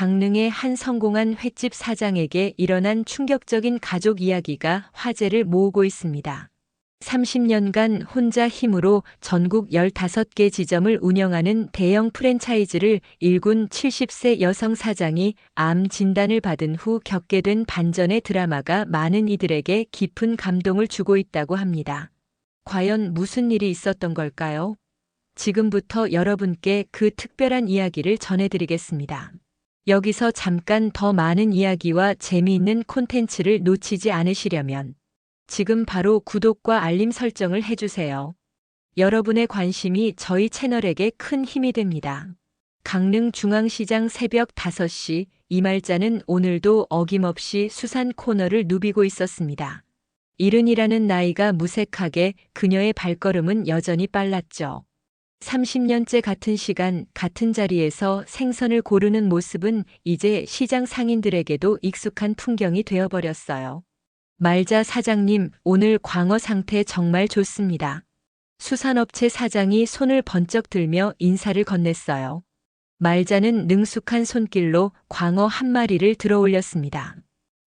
강릉의 한 성공한 횟집 사장에게 일어난 충격적인 가족 이야기가 화제를 모으고 있습니다. 30년간 혼자 힘으로 전국 15개 지점을 운영하는 대형 프랜차이즈를 일군 70세 여성 사장이 암 진단을 받은 후 겪게 된 반전의 드라마가 많은 이들에게 깊은 감동을 주고 있다고 합니다. 과연 무슨 일이 있었던 걸까요? 지금부터 여러분께 그 특별한 이야기를 전해드리겠습니다. 여기서 잠깐 더 많은 이야기와 재미있는 콘텐츠를 놓치지 않으시려면 지금 바로 구독과 알림 설정을 해주세요. 여러분의 관심이 저희 채널에게 큰 힘이 됩니다. 강릉 중앙시장 새벽 5시 이말자는 오늘도 어김없이 수산 코너를 누비고 있었습니다. 70이라는 나이가 무색하게 그녀의 발걸음은 여전히 빨랐죠. 30년째 같은 시간, 같은 자리에서 생선을 고르는 모습은 이제 시장 상인들에게도 익숙한 풍경이 되어버렸어요. 말자 사장님, 오늘 광어 상태 정말 좋습니다. 수산업체 사장이 손을 번쩍 들며 인사를 건넸어요. 말자는 능숙한 손길로 광어 한 마리를 들어 올렸습니다.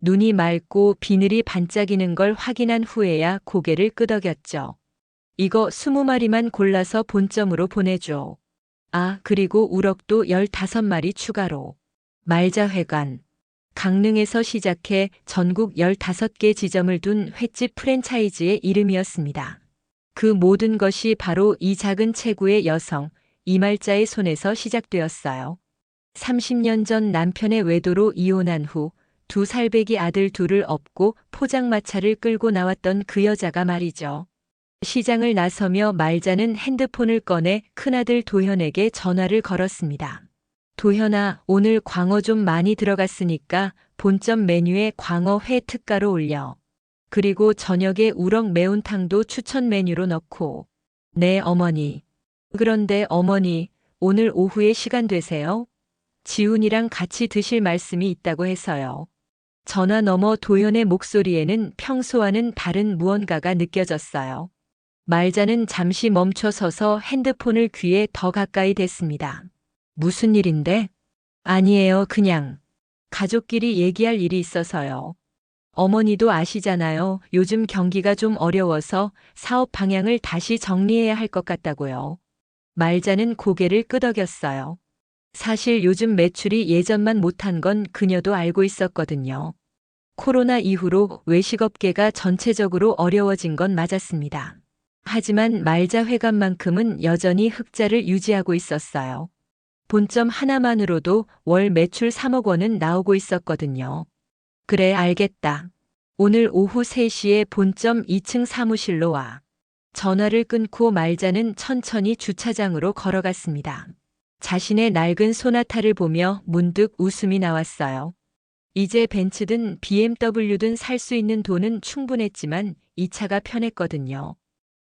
눈이 맑고 비늘이 반짝이는 걸 확인한 후에야 고개를 끄덕였죠. 이거 20마리만 골라서 본점으로 보내줘. 아, 그리고 우럭도 15마리 추가로. 말자회관. 강릉에서 시작해 전국 15개 지점을 둔 횟집 프랜차이즈의 이름이었습니다. 그 모든 것이 바로 이 작은 체구의 여성, 이말자의 손에서 시작되었어요. 30년 전 남편의 외도로 이혼한 후 2살배기 아들 둘을 업고 포장마차를 끌고 나왔던 그 여자가 말이죠. 시장을 나서며 말자는 핸드폰을 꺼내 큰아들 도현에게 전화를 걸었습니다. 도현아, 오늘 광어 좀 많이 들어갔으니까 본점 메뉴에 광어회 특가로 올려. 그리고 저녁에 우럭 매운탕도 추천 메뉴로 넣고. 네, 어머니. 그런데 어머니, 오늘 오후에 시간 되세요? 지훈이랑 같이 드실 말씀이 있다고 해서요. 전화 너머 도현의 목소리에는 평소와는 다른 무언가가 느껴졌어요. 말자는 잠시 멈춰 서서 핸드폰을 귀에 더 가까이 댔습니다. 무슨 일인데? 아니에요, 그냥. 가족끼리 얘기할 일이 있어서요. 어머니도 아시잖아요. 요즘 경기가 좀 어려워서 사업 방향을 다시 정리해야 할 것 같다고요. 말자는 고개를 끄덕였어요. 사실 요즘 매출이 예전만 못한 건 그녀도 알고 있었거든요. 코로나 이후로 외식업계가 전체적으로 어려워진 건 맞았습니다. 하지만 말자 회관만큼은 여전히 흑자를 유지하고 있었어요. 본점 하나만으로도 월 매출 3억 원은 나오고 있었거든요. 그래, 알겠다. 오늘 오후 3시에 본점 2층 사무실로 와. 전화를 끊고 말자는 천천히 주차장으로 걸어갔습니다. 자신의 낡은 소나타를 보며 문득 웃음이 나왔어요. 이제 벤츠든 BMW든 살 수 있는 돈은 충분했지만 이 차가 편했거든요.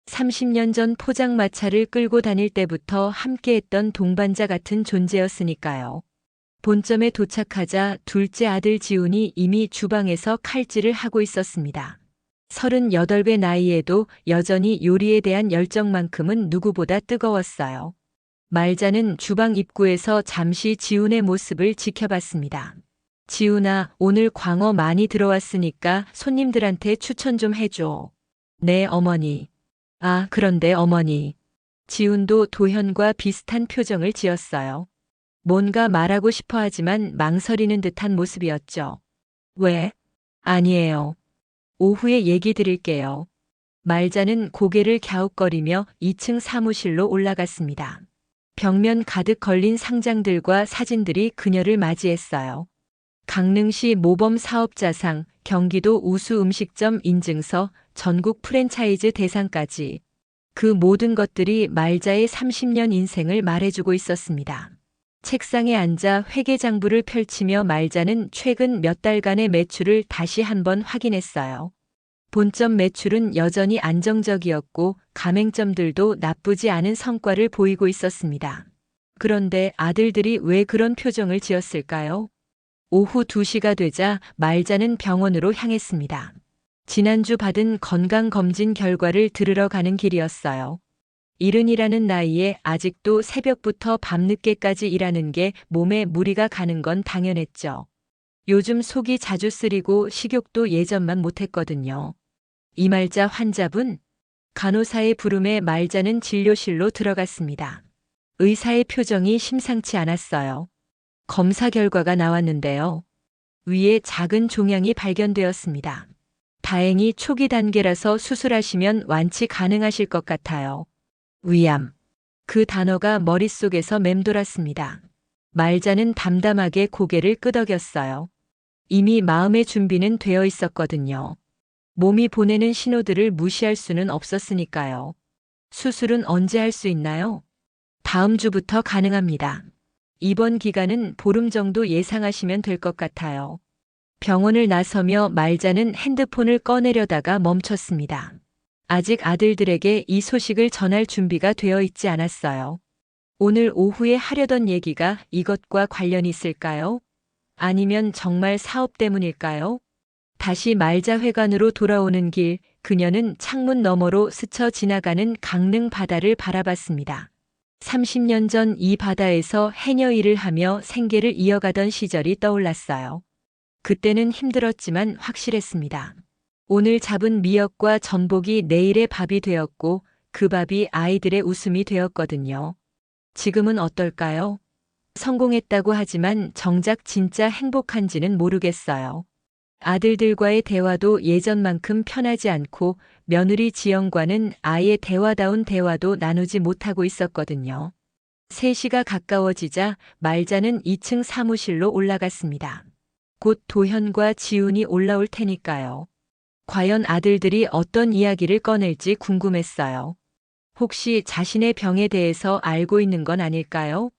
30년 전 포장마차를 끌고 다닐 때부터 함께했던 동반자 같은 존재였으니까요. 본점에 도착하자 둘째 아들 지훈이 이미 주방에서 칼질을 하고 있었습니다. 38배 나이에도 여전히 요리에 대한 열정만큼은 누구보다 뜨거웠어요. 말자는 주방 입구에서 잠시 지훈의 모습을 지켜봤습니다. 지훈아, 오늘 광어 많이 들어왔으니까 손님들한테 추천 좀 해줘. 네, 어머니. 아, 그런데 어머니. 지훈도 도현과 비슷한 표정을 지었어요. 뭔가 말하고 싶어 하지만 망설이는 듯한 모습이었죠. 왜? 아니에요. 오후에 얘기 드릴게요. 말자는 고개를 갸웃거리며 2층 사무실로 올라갔습니다. 벽면 가득 걸린 상장들과 사진들이 그녀를 맞이했어요. 강릉시 모범 사업자상, 경기도 우수 음식점 인증서, 전국 프랜차이즈 대상까지. 그 모든 것들이 말자의 30년 인생을 말해주고 있었습니다. 책상에 앉아 회계장부를 펼치며 말자는 최근 몇 달간의 매출을 다시 한번 확인했어요. 본점 매출은 여전히 안정적이었고 가맹점들도 나쁘지 않은 성과를 보이고 있었습니다. 그런데 아들들이 왜 그런 표정을 지었을까요? 오후 2시가 되자 말자는 병원으로 향했습니다. 지난주 받은 건강검진 결과를 들으러 가는 길이었어요. 70이라는 나이에 아직도 새벽부터 밤늦게까지 일하는 게 몸에 무리가 가는 건 당연했죠. 요즘 속이 자주 쓰리고 식욕도 예전만 못했거든요. 이말자 환자분, 간호사의 부름에 말자는 진료실로 들어갔습니다. 의사의 표정이 심상치 않았어요. 검사 결과가 나왔는데요. 위에 작은 종양이 발견되었습니다. 다행히 초기 단계라서 수술하시면 완치 가능하실 것 같아요. 위암. 그 단어가 머릿속에서 맴돌았습니다. 말자는 담담하게 고개를 끄덕였어요. 이미 마음의 준비는 되어 있었거든요. 몸이 보내는 신호들을 무시할 수는 없었으니까요. 수술은 언제 할 수 있나요? 다음 주부터 가능합니다. 입원 기간은 보름 정도 예상하시면 될 것 같아요. 병원을 나서며 말자는 핸드폰을 꺼내려다가 멈췄습니다. 아직 아들들에게 이 소식을 전할 준비가 되어 있지 않았어요. 오늘 오후에 하려던 얘기가 이것과 관련이 있을까요? 아니면 정말 사업 때문일까요? 다시 말자회관으로 돌아오는 길, 그녀는 창문 너머로 스쳐 지나가는 강릉 바다를 바라봤습니다. 30년 전 이 바다에서 해녀 일을 하며 생계를 이어가던 시절이 떠올랐어요. 그때는 힘들었지만 확실했습니다. 오늘 잡은 미역과 전복이 내일의 밥이 되었고 그 밥이 아이들의 웃음이 되었거든요. 지금은 어떨까요? 성공했다고 하지만 정작 진짜 행복한지는 모르겠어요. 아들들과의 대화도 예전만큼 편하지 않고 며느리 지영과는 아예 대화다운 대화도 나누지 못하고 있었거든요. 3시가 가까워지자 말자는 2층 사무실로 올라갔습니다. 곧 도현과 지훈이 올라올 테니까요. 과연 아들들이 어떤 이야기를 꺼낼지 궁금했어요. 혹시 자신의 병에 대해서 알고 있는 건 아닐까요?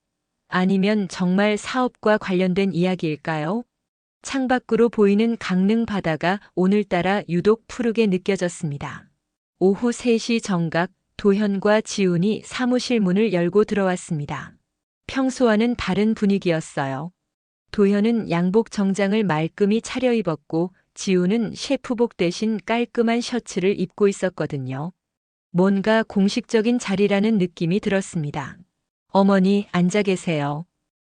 아니면 정말 사업과 관련된 이야기일까요? 창밖으로 보이는 강릉 바다가 오늘따라 유독 푸르게 느껴졌습니다. 오후 3시 정각 도현과 지훈이 사무실 문을 열고 들어왔습니다. 평소와는 다른 분위기였어요. 도현은 양복 정장을 말끔히 차려입었고 지훈은 셰프복 대신 깔끔한 셔츠를 입고 있었거든요. 뭔가 공식적인 자리라는 느낌이 들었습니다. 어머니, 앉아 계세요.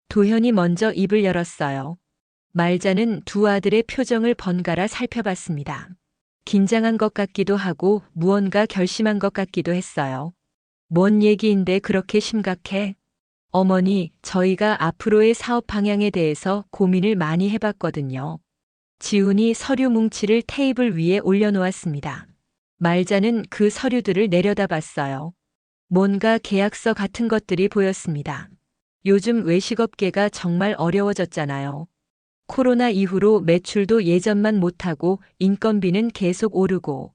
도현이 먼저 입을 열었어요. 말자는 두 아들의 표정을 번갈아 살펴봤습니다. 긴장한 것 같기도 하고 무언가 결심한 것 같기도 했어요. 뭔 얘기인데 그렇게 심각해? 어머니, 저희가 앞으로의 사업 방향에 대해서 고민을 많이 해봤거든요. 지훈이 서류 뭉치를 테이블 위에 올려놓았습니다. 말자는 그 서류들을 내려다봤어요. 뭔가 계약서 같은 것들이 보였습니다. 요즘 외식업계가 정말 어려워졌잖아요. 코로나 이후로 매출도 예전만 못하고 인건비는 계속 오르고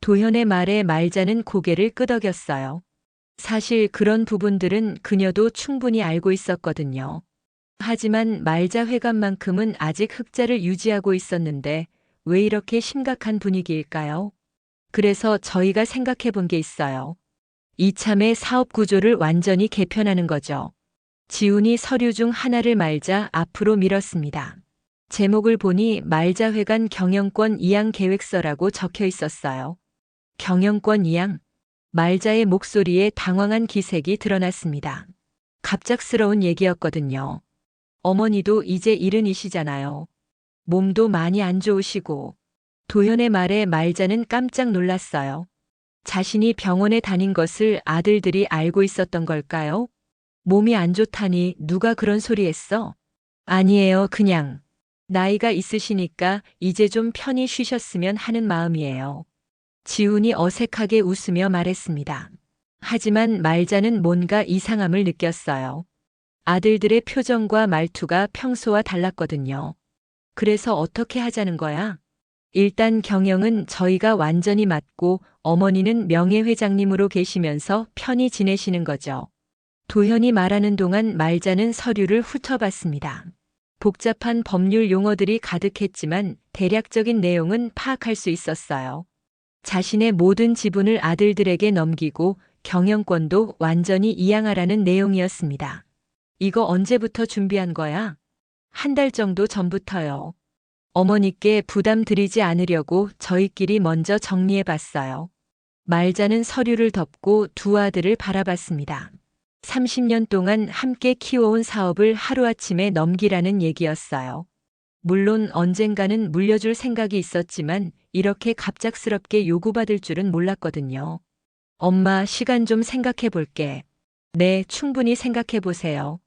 도현의 말에 말자는 고개를 끄덕였어요. 사실 그런 부분들은 그녀도 충분히 알고 있었거든요. 하지만 말자 회관만큼은 아직 흑자를 유지하고 있었는데 왜 이렇게 심각한 분위기일까요? 그래서 저희가 생각해 본 게 있어요. 이참에 사업 구조를 완전히 개편하는 거죠. 지훈이 서류 중 하나를 말자 앞으로 밀었습니다. 제목을 보니 말자회관 경영권 이양 계획서라고 적혀 있었어요. 경영권 이양? 말자의 목소리에 당황한 기색이 드러났습니다. 갑작스러운 얘기였거든요. 어머니도 이제 70이시잖아요. 몸도 많이 안 좋으시고. 도현의 말에 말자는 깜짝 놀랐어요. 자신이 병원에 다닌 것을 아들들이 알고 있었던 걸까요? 몸이 안 좋다니 누가 그런 소리 했어? 아니에요, 그냥. 나이가 있으시니까 이제 좀 편히 쉬셨으면 하는 마음이에요. 지훈이 어색하게 웃으며 말했습니다. 하지만 말자는 뭔가 이상함을 느꼈어요. 아들들의 표정과 말투가 평소와 달랐거든요. 그래서 어떻게 하자는 거야? 일단 경영은 저희가 완전히 맡고 어머니는 명예회장님으로 계시면서 편히 지내시는 거죠. 도현이 말하는 동안 말자는 서류를 훑어봤습니다. 복잡한 법률 용어들이 가득했지만 대략적인 내용은 파악할 수 있었어요. 자신의 모든 지분을 아들들에게 넘기고 경영권도 완전히 이양하라는 내용이었습니다. 이거 언제부터 준비한 거야? 1달 정도 전부터요. 어머니께 부담 드리지 않으려고 저희끼리 먼저 정리해 봤어요. 말자는 서류를 덮고 두 아들을 바라봤습니다. 30년 동안 함께 키워온 사업을 하루아침에 넘기라는 얘기였어요. 물론 언젠가는 물려줄 생각이 있었지만 이렇게 갑작스럽게 요구받을 줄은 몰랐거든요. 엄마, 시간 좀 생각해 볼게. 네, 충분히 생각해 보세요.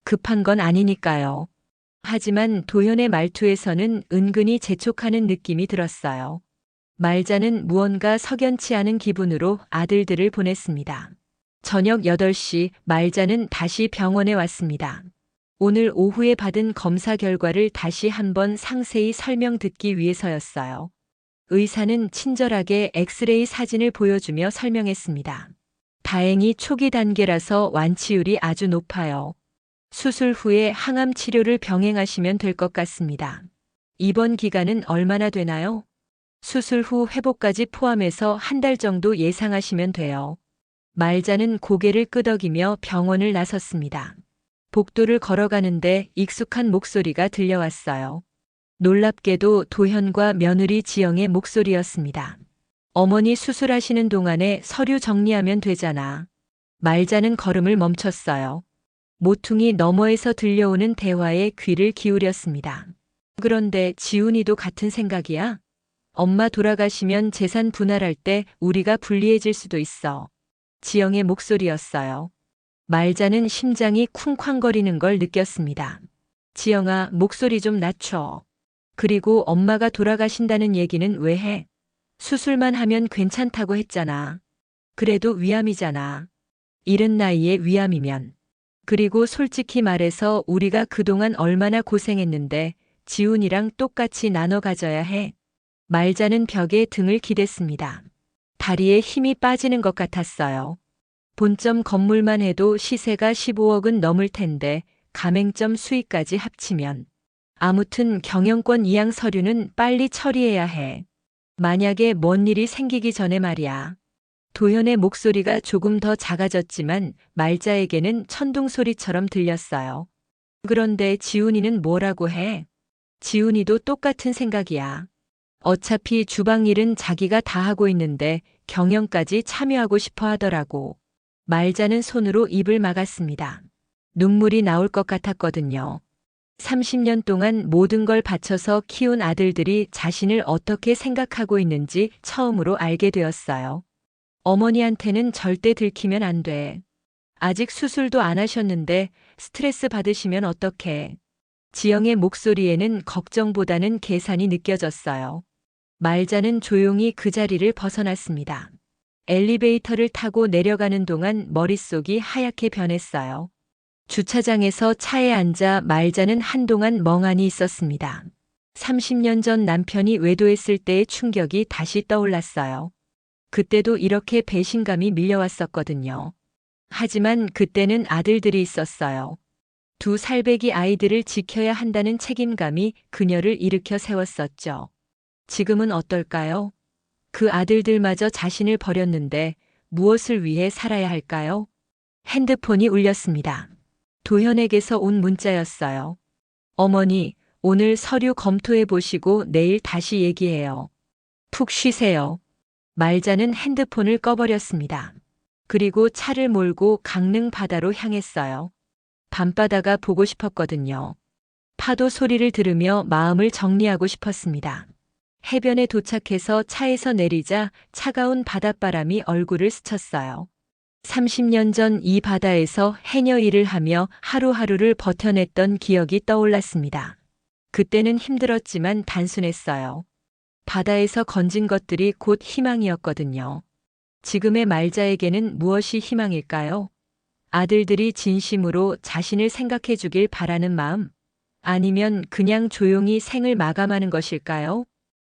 급한 건 아니니까요. 하지만 도현의 말투에서는 은근히 재촉하는 느낌이 들었어요. 말자는 무언가 석연치 않은 기분으로 아들들을 보냈습니다. 저녁 8시 말자는 다시 병원에 왔습니다. 오늘 오후에 받은 검사 결과를 다시 한번 상세히 설명 듣기 위해서였어요. 의사는 친절하게 엑스레이 사진을 보여주며 설명했습니다. 다행히 초기 단계라서 완치율이 아주 높아요. 수술 후에 항암 치료를 병행하시면 될 것 같습니다. 입원 기간은 얼마나 되나요? 수술 후 회복까지 포함해서 한 달 정도 예상하시면 돼요. 말자는 고개를 끄덕이며 병원을 나섰습니다. 복도를 걸어가는데 익숙한 목소리가 들려왔어요. 놀랍게도 도현과 며느리 지영의 목소리였습니다. 어머니 수술하시는 동안에 서류 정리하면 되잖아. 말자는 걸음을 멈췄어요. 모퉁이 너머에서 들려오는 대화에 귀를 기울였습니다. 그런데 지훈이도 같은 생각이야? 엄마 돌아가시면 재산 분할할 때 우리가 불리해질 수도 있어. 지영의 목소리였어요. 말자는 심장이 쿵쾅거리는 걸 느꼈습니다. 지영아, 목소리 좀 낮춰. 그리고 엄마가 돌아가신다는 얘기는 왜 해? 수술만 하면 괜찮다고 했잖아. 그래도 위암이잖아. 이른 나이에 위암이면. 그리고 솔직히 말해서 우리가 그동안 얼마나 고생했는데 지훈이랑 똑같이 나눠 가져야 해. 말자는 벽에 등을 기댔습니다. 다리에 힘이 빠지는 것 같았어요. 본점 건물만 해도 시세가 15억은 넘을 텐데 가맹점 수익까지 합치면. 아무튼 경영권 이양 서류는 빨리 처리해야 해. 만약에 뭔 일이 생기기 전에 말이야. 도현의 목소리가 조금 더 작아졌지만 말자에게는 천둥 소리처럼 들렸어요. 그런데 지훈이는 뭐라고 해? 지훈이도 똑같은 생각이야. 어차피 주방 일은 자기가 다 하고 있는데 경영까지 참여하고 싶어 하더라고. 말자는 손으로 입을 막았습니다. 눈물이 나올 것 같았거든요. 30년 동안 모든 걸 바쳐서 키운 아들들이 자신을 어떻게 생각하고 있는지 처음으로 알게 되었어요. 어머니한테는 절대 들키면 안 돼. 아직 수술도 안 하셨는데 스트레스 받으시면 어떡해. 지영의 목소리에는 걱정보다는 계산이 느껴졌어요. 말자는 조용히 그 자리를 벗어났습니다. 엘리베이터를 타고 내려가는 동안 머릿속이 하얗게 변했어요. 주차장에서 차에 앉아 말자는 한동안 멍하니 있었습니다. 30년 전 남편이 외도했을 때의 충격이 다시 떠올랐어요. 그때도 이렇게 배신감이 밀려왔었거든요. 하지만 그때는 아들들이 있었어요. 두 살배기 아이들을 지켜야 한다는 책임감이 그녀를 일으켜 세웠었죠. 지금은 어떨까요? 그 아들들마저 자신을 버렸는데 무엇을 위해 살아야 할까요? 핸드폰이 울렸습니다. 도현에게서 온 문자였어요. 어머니, 오늘 서류 검토해 보시고 내일 다시 얘기해요. 푹 쉬세요. 말자는 핸드폰을 꺼버렸습니다. 그리고 차를 몰고 강릉 바다로 향했어요. 밤바다가 보고 싶었거든요. 파도 소리를 들으며 마음을 정리하고 싶었습니다. 해변에 도착해서 차에서 내리자 차가운 바닷바람이 얼굴을 스쳤어요. 30년 전 이 바다에서 해녀 일을 하며 하루하루를 버텨냈던 기억이 떠올랐습니다. 그때는 힘들었지만 단순했어요. 바다에서 건진 것들이 곧 희망이었거든요. 지금의 말자에게는 무엇이 희망일까요? 아들들이 진심으로 자신을 생각해 주길 바라는 마음? 아니면 그냥 조용히 생을 마감하는 것일까요?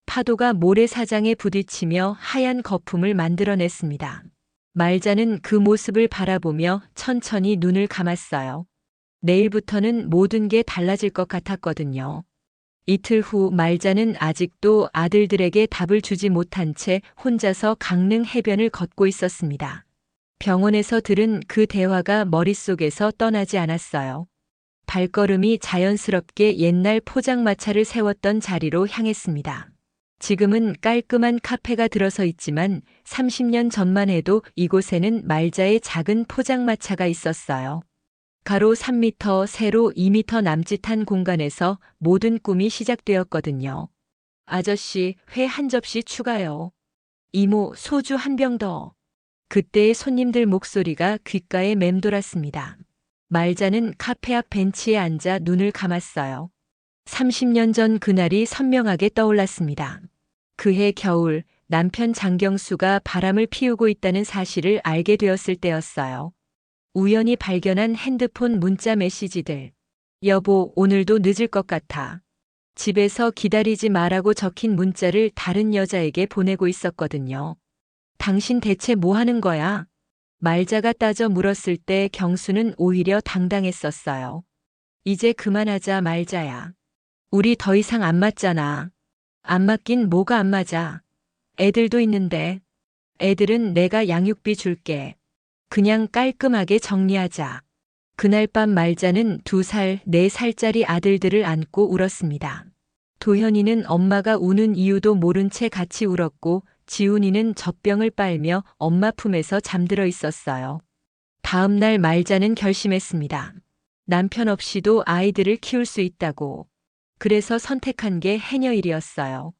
파도가 모래사장에 부딪히며 하얀 거품을 만들어냈습니다. 말자는 그 모습을 바라보며 천천히 눈을 감았어요. 내일부터는 모든 게 달라질 것 같았거든요. 이틀 후 말자는 아직도 아들들에게 답을 주지 못한 채 혼자서 강릉 해변을 걷고 있었습니다. 병원에서 들은 그 대화가 머릿속에서 떠나지 않았어요. 발걸음이 자연스럽게 옛날 포장마차를 세웠던 자리로 향했습니다. 지금은 깔끔한 카페가 들어서 있지만 30년 전만 해도 이곳에는 말자의 작은 포장마차가 있었어요. 가로 3m, 세로 2m 남짓한 공간에서 모든 꿈이 시작되었거든요. 아저씨, 회 한 접시 추가요. 이모, 소주 한 병 더. 그때의 손님들 목소리가 귓가에 맴돌았습니다. 말자는 카페 앞 벤치에 앉아 눈을 감았어요. 30년 전 그날이 선명하게 떠올랐습니다. 그해 겨울 남편 장경수가 바람을 피우고 있다는 사실을 알게 되었을 때였어요. 우연히 발견한 핸드폰 문자 메시지들. 여보, 오늘도 늦을 것 같아. 집에서 기다리지 마라고 적힌 문자를 다른 여자에게 보내고 있었거든요. 당신 대체 뭐 하는 거야? 말자가 따져 물었을 때 경수는 오히려 당당했었어요. 이제 그만하자, 말자야. 우리 더 이상 안 맞잖아. 안 맞긴 뭐가 안 맞아. 애들도 있는데. 애들은 내가 양육비 줄게. 그냥 깔끔하게 정리하자. 그날 밤 말자는 2살, 4살짜리 아들들을 안고 울었습니다. 도현이는 엄마가 우는 이유도 모른 채 같이 울었고 지훈이는 젖병을 빨며 엄마 품에서 잠들어 있었어요. 다음 날 말자는 결심했습니다. 남편 없이도 아이들을 키울 수 있다고. 그래서 선택한 게 해녀일이었어요.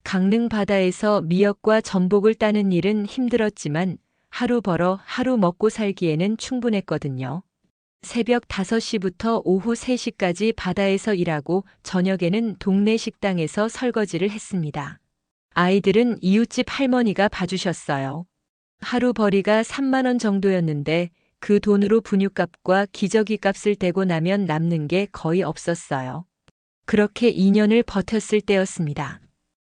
강릉 바다에서 미역과 전복을 따는 일은 힘들었지만 하루 벌어 하루 먹고 살기에는 충분했거든요. 새벽 5시부터 오후 3시까지 바다에서 일하고 저녁에는 동네 식당에서 설거지를 했습니다. 아이들은 이웃집 할머니가 봐주셨어요. 하루 벌이가 3만 원 정도였는데 그 돈으로 분유값과 기저귀 값을 대고 나면 남는 게 거의 없었어요. 그렇게 2년을 버텼을 때였습니다.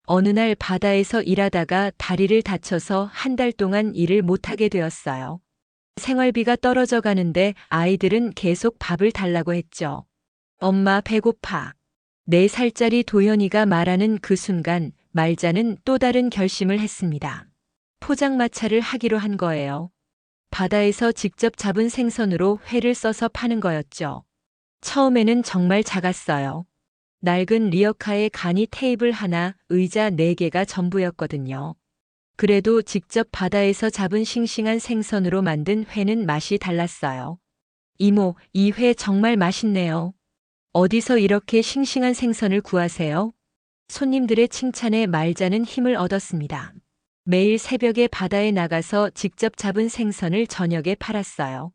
어느 날 바다에서 일하다가 다리를 다쳐서 한 달 동안 일을 못하게 되었어요. 생활비가 떨어져 가는데 아이들은 계속 밥을 달라고 했죠. 엄마 배고파. 4살짜리 도현이가 말하는 그 순간 말자는 또 다른 결심을 했습니다. 포장마차를 하기로 한 거예요. 바다에서 직접 잡은 생선으로 회를 써서 파는 거였죠. 처음에는 정말 작았어요. 낡은 리어카에 간이 테이블 하나, 의자 4개가 전부였거든요. 그래도 직접 바다에서 잡은 싱싱한 생선으로 만든 회는 맛이 달랐어요. 이모, 이 회 정말 맛있네요. 어디서 이렇게 싱싱한 생선을 구하세요? 손님들의 칭찬에 말자는 힘을 얻었습니다. 매일 새벽에 바다에 나가서 직접 잡은 생선을 저녁에 팔았어요.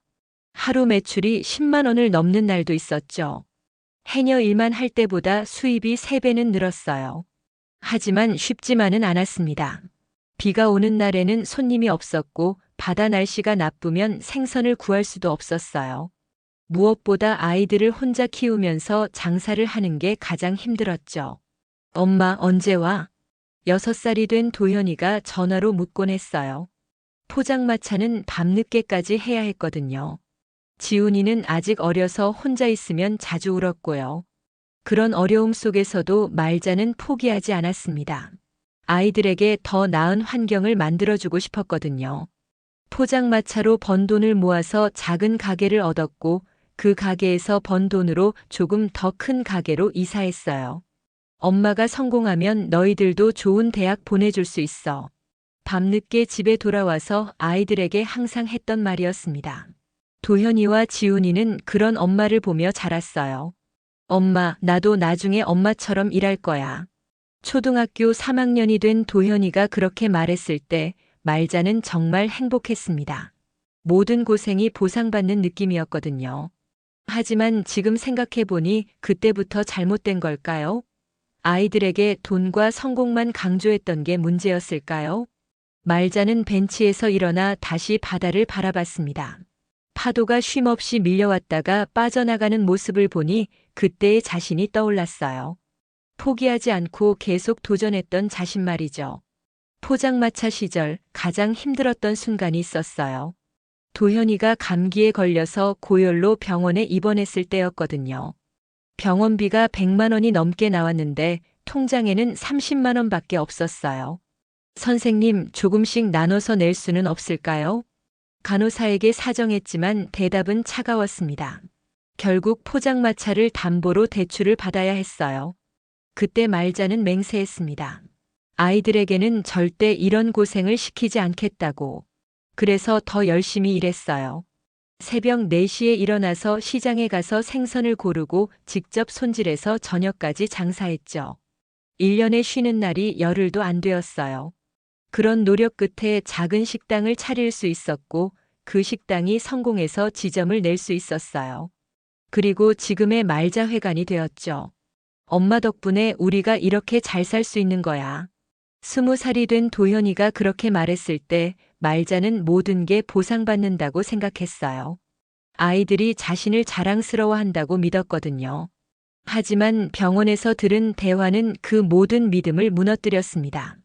하루 매출이 10만 원을 넘는 날도 있었죠. 해녀 일만 할 때보다 수입이 3배는 늘었어요. 하지만 쉽지만은 않았습니다. 비가 오는 날에는 손님이 없었고 바다 날씨가 나쁘면 생선을 구할 수도 없었어요. 무엇보다 아이들을 혼자 키우면서 장사를 하는 게 가장 힘들었죠. 엄마 언제 와? 6살이 된 도현이가 전화로 묻곤 했어요. 포장마차는 밤늦게까지 해야 했거든요. 지훈이는 아직 어려서 혼자 있으면 자주 울었고요. 그런 어려움 속에서도 말자는 포기하지 않았습니다. 아이들에게 더 나은 환경을 만들어주고 싶었거든요. 포장마차로 번 돈을 모아서 작은 가게를 얻었고 그 가게에서 번 돈으로 조금 더 큰 가게로 이사했어요. 엄마가 성공하면 너희들도 좋은 대학 보내줄 수 있어. 밤늦게 집에 돌아와서 아이들에게 항상 했던 말이었습니다. 도현이와 지훈이는 그런 엄마를 보며 자랐어요. 엄마, 나도 나중에 엄마처럼 일할 거야. 초등학교 3학년이 된 도현이가 그렇게 말했을 때 말자는 정말 행복했습니다. 모든 고생이 보상받는 느낌이었거든요. 하지만 지금 생각해보니 그때부터 잘못된 걸까요? 아이들에게 돈과 성공만 강조했던 게 문제였을까요? 말자는 벤치에서 일어나 다시 바다를 바라봤습니다. 파도가 쉼없이 밀려왔다가 빠져나가는 모습을 보니 그때의 자신이 떠올랐어요. 포기하지 않고 계속 도전했던 자신 말이죠. 포장마차 시절 가장 힘들었던 순간이 있었어요. 도현이가 감기에 걸려서 고열로 병원에 입원했을 때였거든요. 병원비가 100만 원이 넘게 나왔는데 통장에는 30만 원밖에 없었어요. 선생님, 조금씩 나눠서 낼 수는 없을까요? 간호사에게 사정했지만 대답은 차가웠습니다. 결국 포장마차를 담보로 대출을 받아야 했어요. 그때 말자는 맹세했습니다. 아이들에게는 절대 이런 고생을 시키지 않겠다고. 그래서 더 열심히 일했어요. 새벽 4시에 일어나서 시장에 가서 생선을 고르고 직접 손질해서 저녁까지 장사했죠. 1년에 쉬는 날이 열흘도 안 되었어요. 그런 노력 끝에 작은 식당을 차릴 수 있었고 그 식당이 성공해서 지점을 낼 수 있었어요. 그리고 지금의 말자회관이 되었죠. 엄마 덕분에 우리가 이렇게 잘 살 수 있는 거야. 20살이 된 도현이가 그렇게 말했을 때 말자는 모든 게 보상받는다고 생각했어요. 아이들이 자신을 자랑스러워한다고 믿었거든요. 하지만 병원에서 들은 대화는 그 모든 믿음을 무너뜨렸습니다.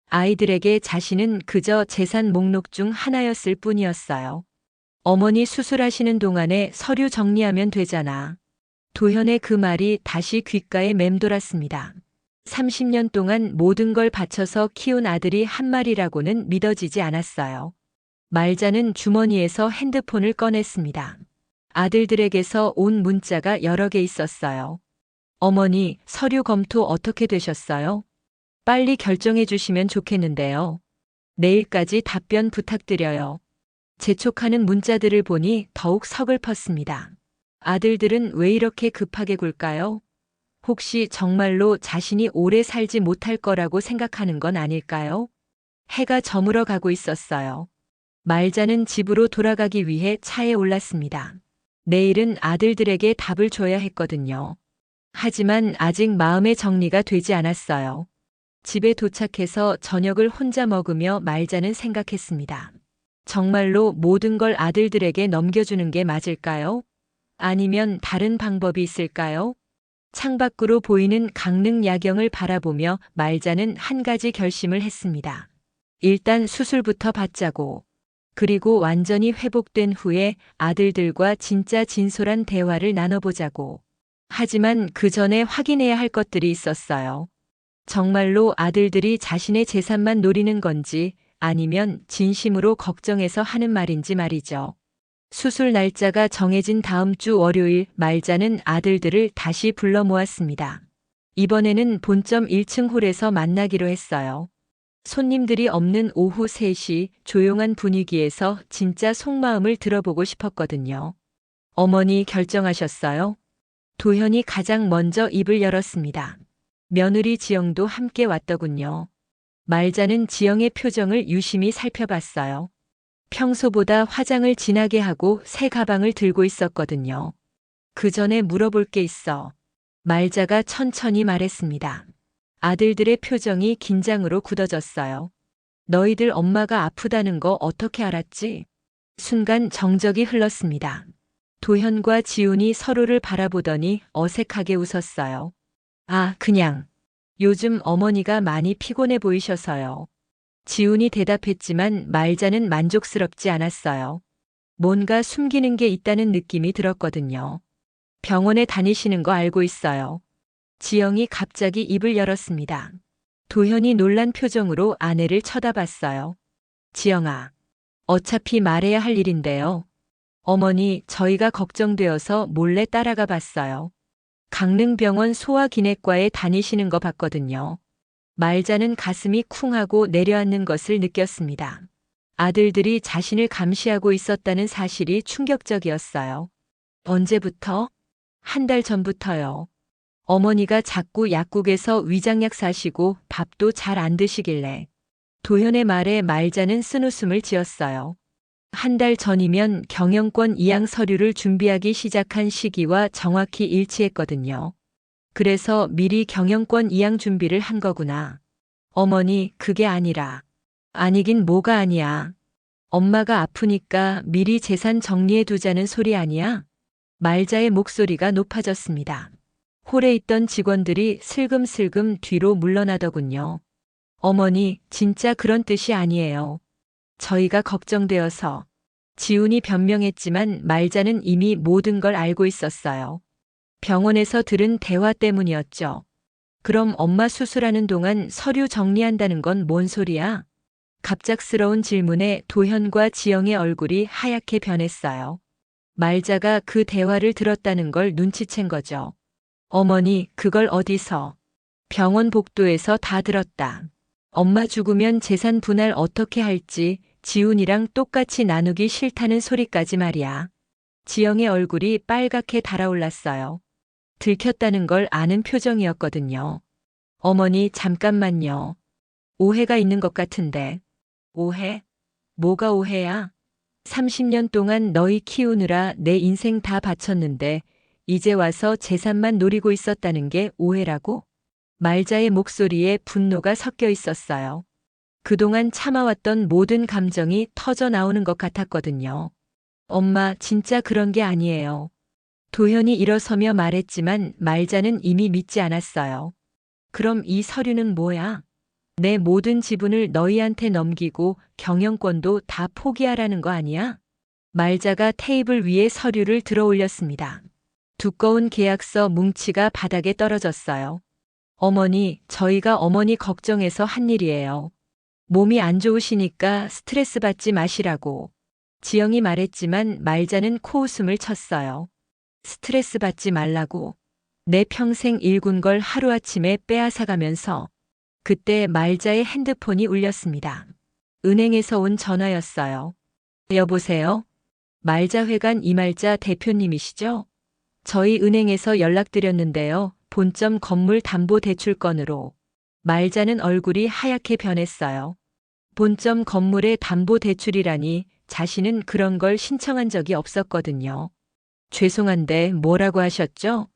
아이들에게 자신은 그저 재산 목록 중 하나였을 뿐이었어요. 어머니 수술하시는 동안에 서류 정리하면 되잖아. 도현의 그 말이 다시 귓가에 맴돌았습니다. 30년 동안 모든 걸 바쳐서 키운 아들이 한 말이라고는 믿어지지 않았어요. 말자는 주머니에서 핸드폰을 꺼냈습니다. 아들들에게서 온 문자가 여러 개 있었어요. 어머니, 서류 검토 어떻게 되셨어요? 빨리 결정해 주시면 좋겠는데요. 내일까지 답변 부탁드려요. 재촉하는 문자들을 보니 더욱 서글펐습니다. 아들들은 왜 이렇게 급하게 굴까요? 혹시 정말로 자신이 오래 살지 못할 거라고 생각하는 건 아닐까요? 해가 저물어 가고 있었어요. 말자는 집으로 돌아가기 위해 차에 올랐습니다. 내일은 아들들에게 답을 줘야 했거든요. 하지만 아직 마음의 정리가 되지 않았어요. 집에 도착해서 저녁을 혼자 먹으며 말자는 생각했습니다. 정말로 모든 걸 아들들에게 넘겨주는 게 맞을까요? 아니면 다른 방법이 있을까요? 창밖으로 보이는 강릉 야경을 바라보며 말자는 한 가지 결심을 했습니다. 일단 수술부터 받자고. 그리고 완전히 회복된 후에 아들들과 진짜 진솔한 대화를 나눠보자고. 하지만 그 전에 확인해야 할 것들이 있었어요. 정말로 아들들이 자신의 재산만 노리는 건지 아니면 진심으로 걱정해서 하는 말인지 말이죠. 수술 날짜가 정해진 다음 주 월요일 말자는 아들들을 다시 불러 모았습니다. 이번에는 본점 1층 홀에서 만나기로 했어요. 손님들이 없는 오후 3시 조용한 분위기에서 진짜 속마음을 들어보고 싶었거든요. 어머니 결정하셨어요? 도현이 가장 먼저 입을 열었습니다. 며느리 지영도 함께 왔더군요. 말자는 지영의 표정을 유심히 살펴봤어요. 평소보다 화장을 진하게 하고 새 가방을 들고 있었거든요. 그 전에 물어볼 게 있어. 말자가 천천히 말했습니다. 아들들의 표정이 긴장으로 굳어졌어요. 너희들 엄마가 아프다는 거 어떻게 알았지? 순간 정적이 흘렀습니다. 도현과 지훈이 서로를 바라보더니 어색하게 웃었어요. 아, 그냥. 요즘 어머니가 많이 피곤해 보이셔서요. 지훈이 대답했지만 말자는 만족스럽지 않았어요. 뭔가 숨기는 게 있다는 느낌이 들었거든요. 병원에 다니시는 거 알고 있어요. 지영이 갑자기 입을 열었습니다. 도현이 놀란 표정으로 아내를 쳐다봤어요. 지영아, 어차피 말해야 할 일인데요. 어머니, 저희가 걱정되어서 몰래 따라가 봤어요. 강릉병원 소아기내과에 다니시는 거 봤거든요. 말자는 가슴이 쿵하고 내려앉는 것을 느꼈습니다. 아들들이 자신을 감시하고 있었다는 사실이 충격적이었어요. 언제부터? 한 달 전부터요. 어머니가 자꾸 약국에서 위장약 사시고 밥도 잘 안 드시길래. 도현의 말에 말자는 쓴웃음을 지었어요. 한 달 전이면 경영권 이양 서류를 준비하기 시작한 시기와 정확히 일치했거든요. 그래서 미리 경영권 이양 준비를 한 거구나. 어머니, 그게 아니라. 아니긴 뭐가 아니야. 엄마가 아프니까 미리 재산 정리해 두자는 소리 아니야? 말자의 목소리가 높아졌습니다. 홀에 있던 직원들이 슬금슬금 뒤로 물러나더군요. 어머니, 진짜 그런 뜻이 아니에요. 저희가 걱정되어서. 지훈이 변명했지만 말자는 이미 모든 걸 알고 있었어요. 병원에서 들은 대화 때문이었죠. 그럼 엄마 수술하는 동안 서류 정리한다는 건 뭔 소리야? 갑작스러운 질문에 도현과 지영의 얼굴이 하얗게 변했어요. 말자가 그 대화를 들었다는 걸 눈치챈 거죠. 어머니, 그걸 어디서? 병원 복도에서 다 들었다. 엄마 죽으면 재산 분할 어떻게 할지 지훈이랑 똑같이 나누기 싫다는 소리까지 말이야. 지영의 얼굴이 빨갛게 달아올랐어요. 들켰다는 걸 아는 표정이었거든요. 어머니, 잠깐만요. 오해가 있는 것 같은데. 오해? 뭐가 오해야? 30년 동안 너희 키우느라 내 인생 다 바쳤는데 이제 와서 재산만 노리고 있었다는 게 오해라고? 말자의 목소리에 분노가 섞여 있었어요. 그동안 참아왔던 모든 감정이 터져 나오는 것 같았거든요. 엄마, 진짜 그런 게 아니에요. 도현이 일어서며 말했지만 말자는 이미 믿지 않았어요. 그럼 이 서류는 뭐야? 내 모든 지분을 너희한테 넘기고 경영권도 다 포기하라는 거 아니야? 말자가 테이블 위에 서류를 들어 올렸습니다. 두꺼운 계약서 뭉치가 바닥에 떨어졌어요. 어머니, 저희가 어머니 걱정해서 한 일이에요. 몸이 안 좋으시니까 스트레스 받지 마시라고. 지영이 말했지만 말자는 코웃음을 쳤어요. 스트레스 받지 말라고. 내 평생 일군 걸 하루아침에 빼앗아가면서. 그때 말자의 핸드폰이 울렸습니다. 은행에서 온 전화였어요. 여보세요? 말자회관 이말자 대표님이시죠? 저희 은행에서 연락드렸는데요. 본점 건물 담보 대출 건으로. 말자는 얼굴이 하얗게 변했어요. 본점 건물의 담보 대출이라니 자신은 그런 걸 신청한 적이 없었거든요. 죄송한데 뭐라고 하셨죠?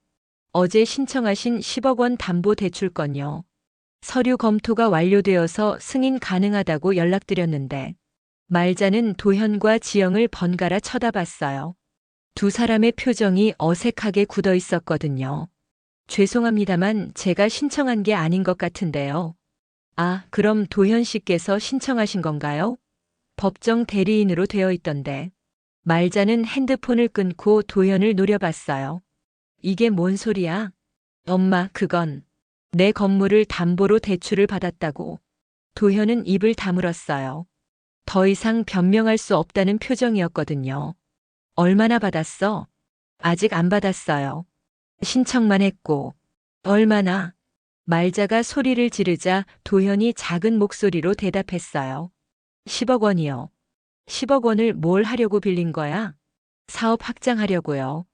어제 신청하신 10억 원 담보 대출 건요. 서류 검토가 완료되어서 승인 가능하다고 연락드렸는데 말자는 도현과 지영을 번갈아 쳐다봤어요. 두 사람의 표정이 어색하게 굳어 있었거든요. 죄송합니다만 제가 신청한 게 아닌 것 같은데요. 아, 그럼 도현 씨께서 신청하신 건가요? 법정 대리인으로 되어 있던데. 말자는 핸드폰을 끊고 도현을 노려봤어요. 이게 뭔 소리야? 엄마, 그건 내 건물을 담보로 대출을 받았다고. 도현은 입을 다물었어요. 더 이상 변명할 수 없다는 표정이었거든요. 얼마나 받았어? 아직 안 받았어요. 신청만 했고. 얼마나? 말자가 소리를 지르자 도현이 작은 목소리로 대답했어요. 10억 원이요. 10억 원을 뭘 하려고 빌린 거야? 사업 확장하려고요.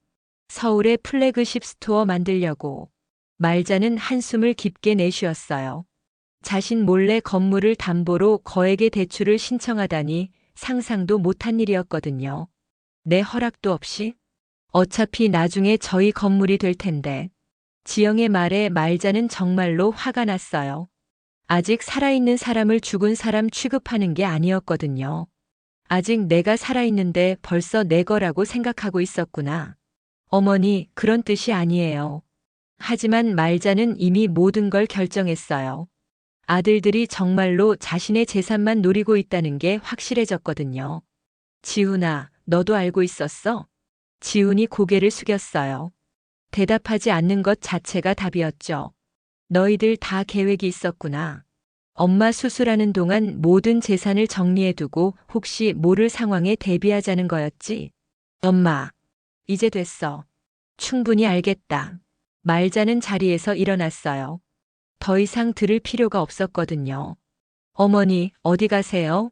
서울에 플래그십 스토어 만들려고. 말자는 한숨을 깊게 내쉬었어요. 자신 몰래 건물을 담보로 거액의 대출을 신청하다니 상상도 못한 일이었거든요. 내 허락도 없이? 어차피 나중에 저희 건물이 될 텐데. 지영의 말에 말자는 정말로 화가 났어요. 아직 살아있는 사람을 죽은 사람 취급하는 게 아니었거든요. 아직 내가 살아있는데 벌써 내 거라고 생각하고 있었구나. 어머니, 그런 뜻이 아니에요. 하지만 말자는 이미 모든 걸 결정했어요. 아들들이 정말로 자신의 재산만 노리고 있다는 게 확실해졌거든요. 지훈아, 너도 알고 있었어? 지훈이 고개를 숙였어요. 대답하지 않는 것 자체가 답이었죠. 너희들 다 계획이 있었구나. 엄마 수술하는 동안 모든 재산을 정리해두고 혹시 모를 상황에 대비하자는 거였지. 엄마, 이제 됐어. 충분히 알겠다. 말자는 자리에서 일어났어요. 더 이상 들을 필요가 없었거든요. 어머니, 어디 가세요?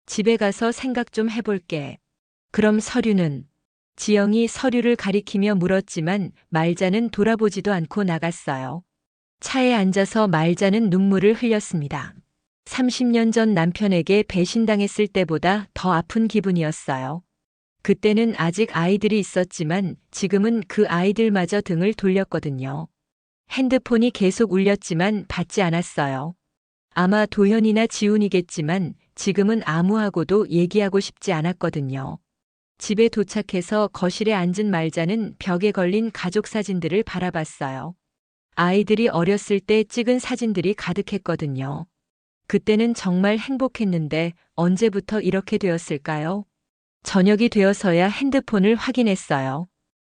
집에 가서 생각 좀 해볼게. 그럼 서류는? 지영이 서류를 가리키며 물었지만 말자는 돌아보지도 않고 나갔어요. 차에 앉아서 말자는 눈물을 흘렸습니다. 30년 전 남편에게 배신당했을 때보다 더 아픈 기분이었어요. 그때는 아직 아이들이 있었지만 지금은 그 아이들마저 등을 돌렸거든요. 핸드폰이 계속 울렸지만 받지 않았어요. 아마 도현이나 지훈이겠지만 지금은 아무하고도 얘기하고 싶지 않았거든요. 집에 도착해서 거실에 앉은 말자는 벽에 걸린 가족 사진들을 바라봤어요. 아이들이 어렸을 때 찍은 사진들이 가득했거든요. 그때는 정말 행복했는데 언제부터 이렇게 되었을까요? 저녁이 되어서야 핸드폰을 확인했어요.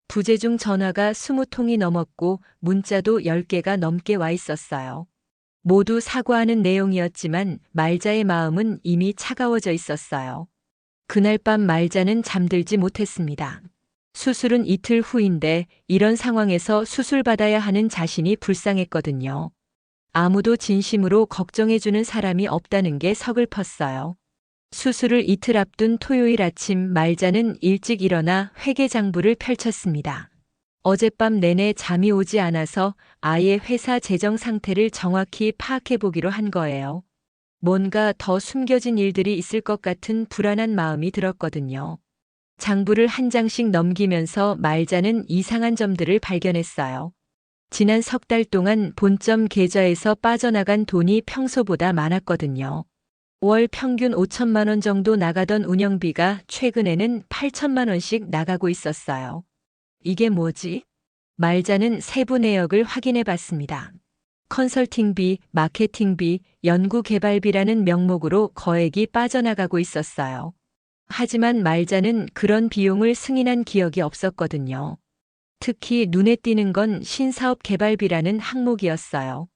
부재중 전화가 20통이 넘었고 문자도 10개가 넘게 와 있었어요. 모두 사과하는 내용이었지만 말자의 마음은 이미 차가워져 있었어요. 그날 밤 말자는 잠들지 못했습니다. 수술은 이틀 후인데 이런 상황에서 수술받아야 하는 자신이 불쌍했거든요. 아무도 진심으로 걱정해주는 사람이 없다는 게 서글펐어요. 수술을 이틀 앞둔 토요일 아침 말자는 일찍 일어나 회계장부를 펼쳤습니다. 어젯밤 내내 잠이 오지 않아서 아예 회사 재정 상태를 정확히 파악해 보기로 한 거예요. 뭔가 더 숨겨진 일들이 있을 것 같은 불안한 마음이 들었거든요. 장부를 한 장씩 넘기면서 말자는 이상한 점들을 발견했어요. 지난 석 달 동안 본점 계좌에서 빠져나간 돈이 평소보다 많았거든요. 월 평균 5천만 원 정도 나가던 운영비가 최근에는 8천만 원씩 나가고 있었어요. 이게 뭐지? 말자는 세부 내역을 확인해 봤습니다. 컨설팅비, 마케팅비, 연구개발비라는 명목으로 거액이 빠져나가고 있었어요. 하지만 말자는 그런 비용을 승인한 기억이 없었거든요. 특히 눈에 띄는 건 신사업 개발비라는 항목이었어요.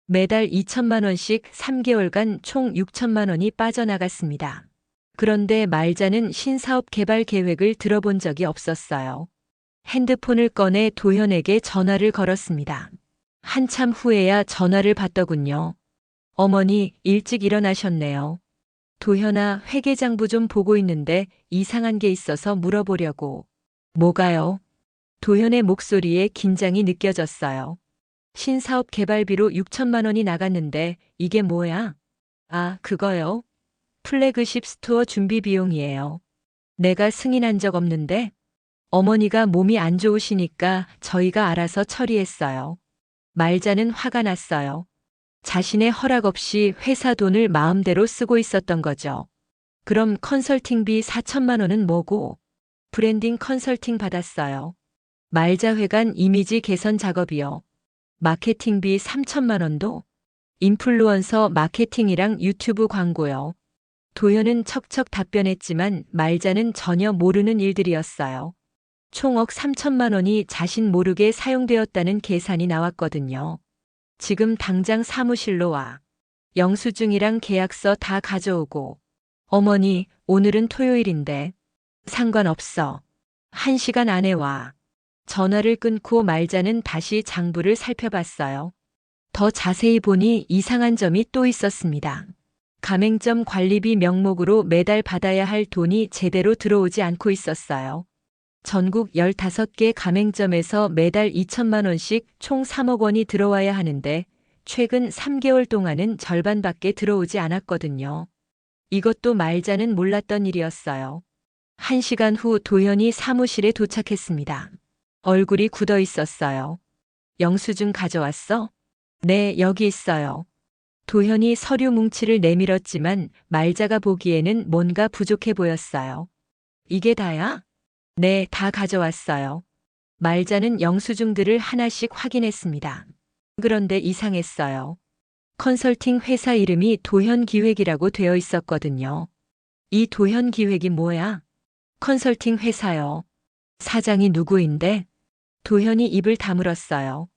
매달 2천만 원씩 3개월간 총 6천만 원이 빠져나갔습니다. 그런데 말자는 신사업 개발 계획을 들어본 적이 없었어요. 핸드폰을 꺼내 도현에게 전화를 걸었습니다. 한참 후에야 전화를 받더군요. 어머니, 일찍 일어나셨네요. 도현아, 회계장부 좀 보고 있는데 이상한 게 있어서 물어보려고. 뭐가요? 도현의 목소리에 긴장이 느껴졌어요. 신사업 개발비로 6천만 원이 나갔는데 이게 뭐야? 아, 그거요? 플래그십 스토어 준비 비용이에요. 내가 승인한 적 없는데? 어머니가 몸이 안 좋으시니까 저희가 알아서 처리했어요. 말자는 화가 났어요. 자신의 허락 없이 회사 돈을 마음대로 쓰고 있었던 거죠. 그럼 컨설팅비 4천만 원은 뭐고? 브랜딩 컨설팅 받았어요. 말자회관 이미지 개선 작업이요. 마케팅비 3천만 원도? 인플루언서 마케팅이랑 유튜브 광고요. 도현은 척척 답변했지만 말자는 전혀 모르는 일들이었어요. 총억 3천만 원이 자신 모르게 사용되었다는 계산이 나왔거든요. 지금 당장 사무실로 와. 영수증이랑 계약서 다 가져오고. 어머니, 오늘은 토요일인데. 상관없어. 1시간 안에 와. 전화를 끊고 말자는 다시 장부를 살펴봤어요. 더 자세히 보니 이상한 점이 또 있었습니다. 가맹점 관리비 명목으로 매달 받아야 할 돈이 제대로 들어오지 않고 있었어요. 전국 15개 가맹점에서 매달 2천만 원씩 총 3억 원이 들어와야 하는데 최근 3개월 동안은 절반밖에 들어오지 않았거든요. 이것도 말자는 몰랐던 일이었어요. 1시간 후 도현이 사무실에 도착했습니다. 얼굴이 굳어 있었어요. 영수증 가져왔어? 네, 여기 있어요. 도현이 서류 뭉치를 내밀었지만 말자가 보기에는 뭔가 부족해 보였어요. 이게 다야? 네, 다 가져왔어요. 말자는 영수증들을 하나씩 확인했습니다. 그런데 이상했어요. 컨설팅 회사 이름이 도현기획이라고 되어 있었거든요. 이 도현기획이 뭐야? 컨설팅 회사요. 사장이 누구인데? 도현이 입을 다물었어요.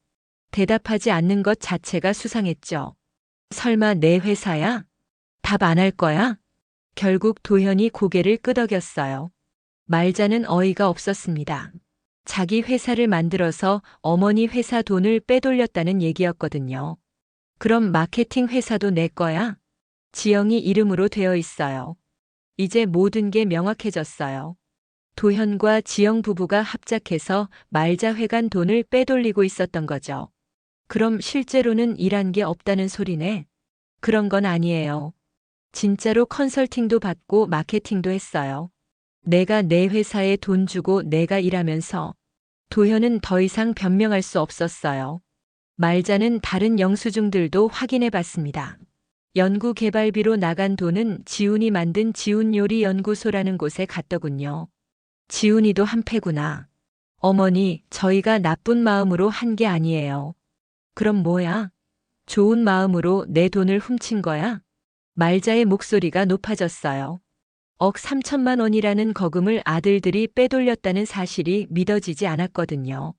대답하지 않는 것 자체가 수상했죠. 설마 내 회사야? 답 안 할 거야? 결국 도현이 고개를 끄덕였어요. 말자는 어이가 없었습니다. 자기 회사를 만들어서 어머니 회사 돈을 빼돌렸다는 얘기였거든요. 그럼 마케팅 회사도 내 거야? 지영이 이름으로 되어 있어요. 이제 모든 게 명확해졌어요. 도현과 지영 부부가 합작해서 말자회관 돈을 빼돌리고 있었던 거죠. 그럼 실제로는 일한 게 없다는 소리네? 그런 건 아니에요. 진짜로 컨설팅도 받고 마케팅도 했어요. 내가 내 회사에 돈 주고 내가 일하면서. 도현은 더 이상 변명할 수 없었어요. 말자는 다른 영수증들도 확인해 봤습니다. 연구개발비로 나간 돈은 지훈이 만든 지훈요리연구소라는 곳에 갔더군요. 지훈이도 한패구나. 어머니, 저희가 나쁜 마음으로 한 게 아니에요. 그럼 뭐야? 좋은 마음으로 내 돈을 훔친 거야? 말자의 목소리가 높아졌어요. 억 3천만 원이라는 거금을 아들들이 빼돌렸다는 사실이 믿어지지 않았거든요.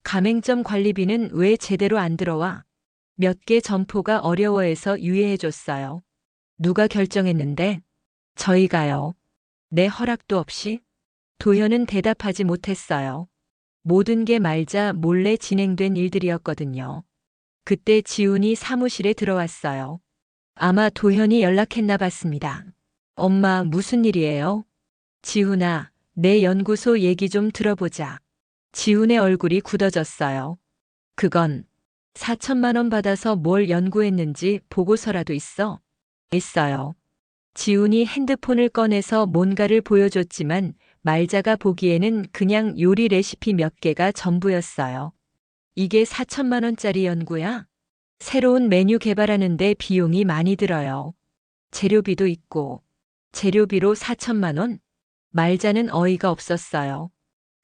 가맹점 관리비는 왜 제대로 안 들어와? 몇 개 점포가 어려워해서 유예해줬어요. 누가 결정했는데? 저희가요. 내 허락도 없이? 도현은 대답하지 못했어요. 모든 게 말자 몰래 진행된 일들이었거든요. 그때 지훈이 사무실에 들어왔어요. 아마 도현이 연락했나 봤습니다. 엄마, 무슨 일이에요? 지훈아, 내 연구소 얘기 좀 들어보자. 지훈의 얼굴이 굳어졌어요. 그건 4천만 원 받아서 뭘 연구했는지 보고서라도 있어? 있어요. 지훈이 핸드폰을 꺼내서 뭔가를 보여줬지만 말자가 보기에는 그냥 요리 레시피 몇 개가 전부였어요. 이게 4천만 원짜리 연구야? 새로운 메뉴 개발하는데 비용이 많이 들어요. 재료비도 있고. 재료비로 4천만 원? 말자는 어이가 없었어요.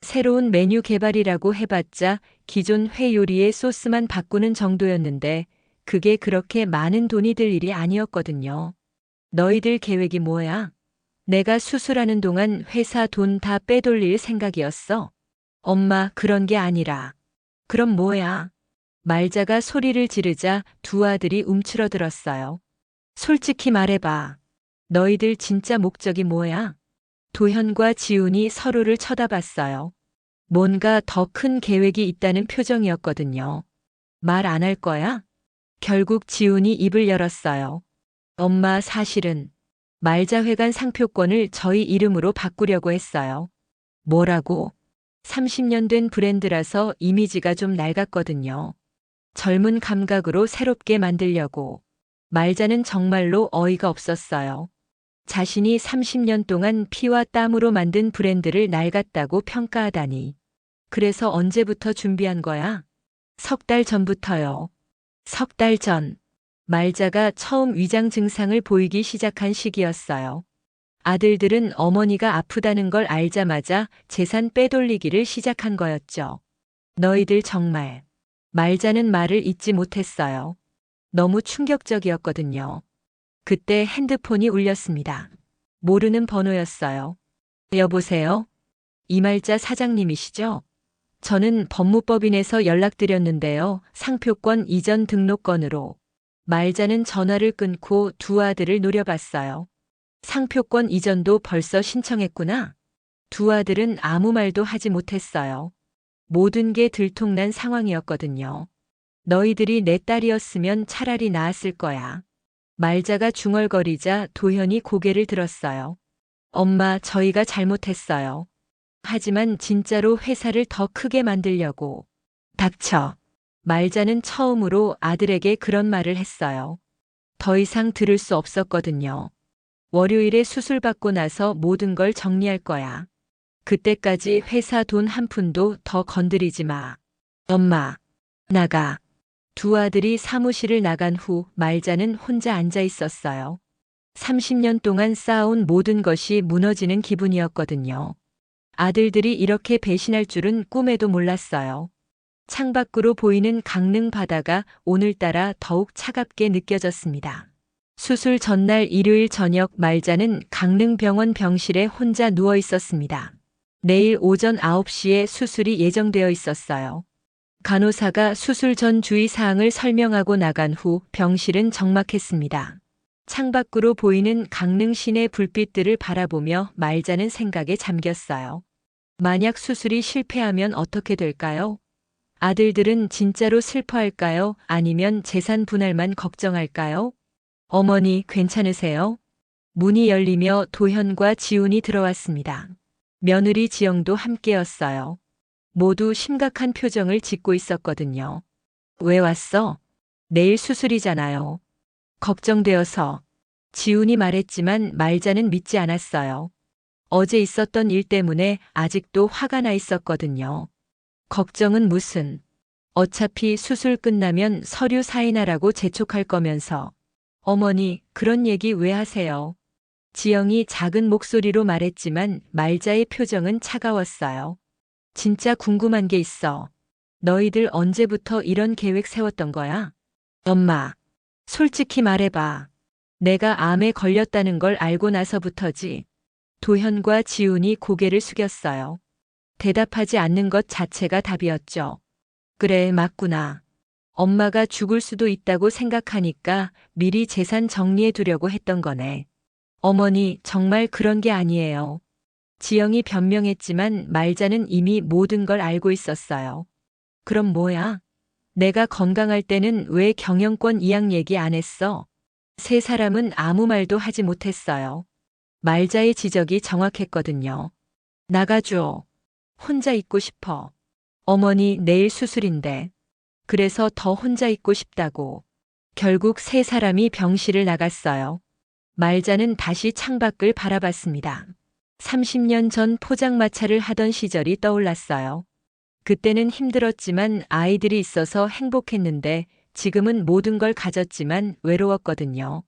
새로운 메뉴 개발이라고 해봤자 기존 회 요리의 소스만 바꾸는 정도였는데 그게 그렇게 많은 돈이 들 일이 아니었거든요. 너희들 계획이 뭐야? 내가 수술하는 동안 회사 돈 다 빼돌릴 생각이었어. 엄마, 그런 게 아니라. 그럼 뭐야? 말자가 소리를 지르자 두 아들이 움츠러들었어요. 솔직히 말해봐. 너희들 진짜 목적이 뭐야? 도현과 지훈이 서로를 쳐다봤어요. 뭔가 더 큰 계획이 있다는 표정이었거든요. 말 안 할 거야? 결국 지훈이 입을 열었어요. 엄마, 사실은 말자회관 상표권을 저희 이름으로 바꾸려고 했어요. 뭐라고? 30년 된 브랜드라서 이미지가 좀 낡았거든요. 젊은 감각으로 새롭게 만들려고. 말자는 정말로 어이가 없었어요. 자신이 30년 동안 피와 땀으로 만든 브랜드를 낡았다고 평가하다니. 그래서 언제부터 준비한 거야? 석 달 전부터요. 석 달 전. 말자가 처음 위장 증상을 보이기 시작한 시기였어요. 아들들은 어머니가 아프다는 걸 알자마자 재산 빼돌리기를 시작한 거였죠. 너희들 정말. 말자는 말을 잇지 못했어요. 너무 충격적이었거든요. 그때 핸드폰이 울렸습니다. 모르는 번호였어요. 여보세요? 이말자 사장님이시죠? 저는 법무법인에서 연락드렸는데요. 상표권 이전 등록건으로. 말자는 전화를 끊고 두 아들을 노려봤어요. 상표권 이전도 벌써 신청했구나. 두 아들은 아무 말도 하지 못했어요. 모든 게 들통난 상황이었거든요. 너희들이 내 딸이었으면 차라리 나았을 거야. 말자가 중얼거리자 도현이 고개를 들었어요. 엄마, 저희가 잘못했어요. 하지만 진짜로 회사를 더 크게 만들려고. 닥쳐. 말자는 처음으로 아들에게 그런 말을 했어요. 더 이상 들을 수 없었거든요. 월요일에 수술 받고 나서 모든 걸 정리할 거야. 그때까지 회사 돈 한 푼도 더 건드리지 마. 엄마, 나가. 두 아들이 사무실을 나간 후 말자는 혼자 앉아 있었어요. 30년 동안 쌓아온 모든 것이 무너지는 기분이었거든요. 아들들이 이렇게 배신할 줄은 꿈에도 몰랐어요. 창밖으로 보이는 강릉 바다가 오늘따라 더욱 차갑게 느껴졌습니다. 수술 전날 일요일 저녁 말자는 강릉병원 병실에 혼자 누워 있었습니다. 내일 오전 9시에 수술이 예정되어 있었어요. 간호사가 수술 전 주의사항을 설명하고 나간 후 병실은 적막했습니다. 창밖으로 보이는 강릉 시내 불빛들을 바라보며 말자는 생각에 잠겼어요. 만약 수술이 실패하면 어떻게 될까요? 아들들은 진짜로 슬퍼할까요? 아니면 재산 분할만 걱정할까요? 어머니, 괜찮으세요? 문이 열리며 도현과 지훈이 들어왔습니다. 며느리 지영도 함께였어요. 모두 심각한 표정을 짓고 있었거든요. 왜 왔어? 내일 수술이잖아요. 걱정되어서. 지훈이 말했지만 말자는 믿지 않았어요. 어제 있었던 일 때문에 아직도 화가 나 있었거든요. 걱정은 무슨. 어차피 수술 끝나면 서류 사인하라고 재촉할 거면서. 어머니, 그런 얘기 왜 하세요? 지영이 작은 목소리로 말했지만 말자의 표정은 차가웠어요. 진짜 궁금한 게 있어. 너희들 언제부터 이런 계획 세웠던 거야? 엄마, 솔직히 말해봐. 내가 암에 걸렸다는 걸 알고 나서부터지. 도현과 지훈이 고개를 숙였어요. 대답하지 않는 것 자체가 답이었죠. 그래, 맞구나. 엄마가 죽을 수도 있다고 생각하니까 미리 재산 정리해 두려고 했던 거네. 어머니, 정말 그런 게 아니에요. 지영이 변명했지만 말자는 이미 모든 걸 알고 있었어요. 그럼 뭐야? 내가 건강할 때는 왜 경영권 이양 얘기 안 했어? 세 사람은 아무 말도 하지 못했어요. 말자의 지적이 정확했거든요. 나가줘. 혼자 있고 싶어. 어머니 내일 수술인데. 그래서 더 혼자 있고 싶다고. 결국 세 사람이 병실을 나갔어요. 말자는 다시 창밖을 바라봤습니다. 30년 전 포장마차를 하던 시절이 떠올랐어요. 그때는 힘들었지만 아이들이 있어서 행복했는데 지금은 모든 걸 가졌지만 외로웠거든요.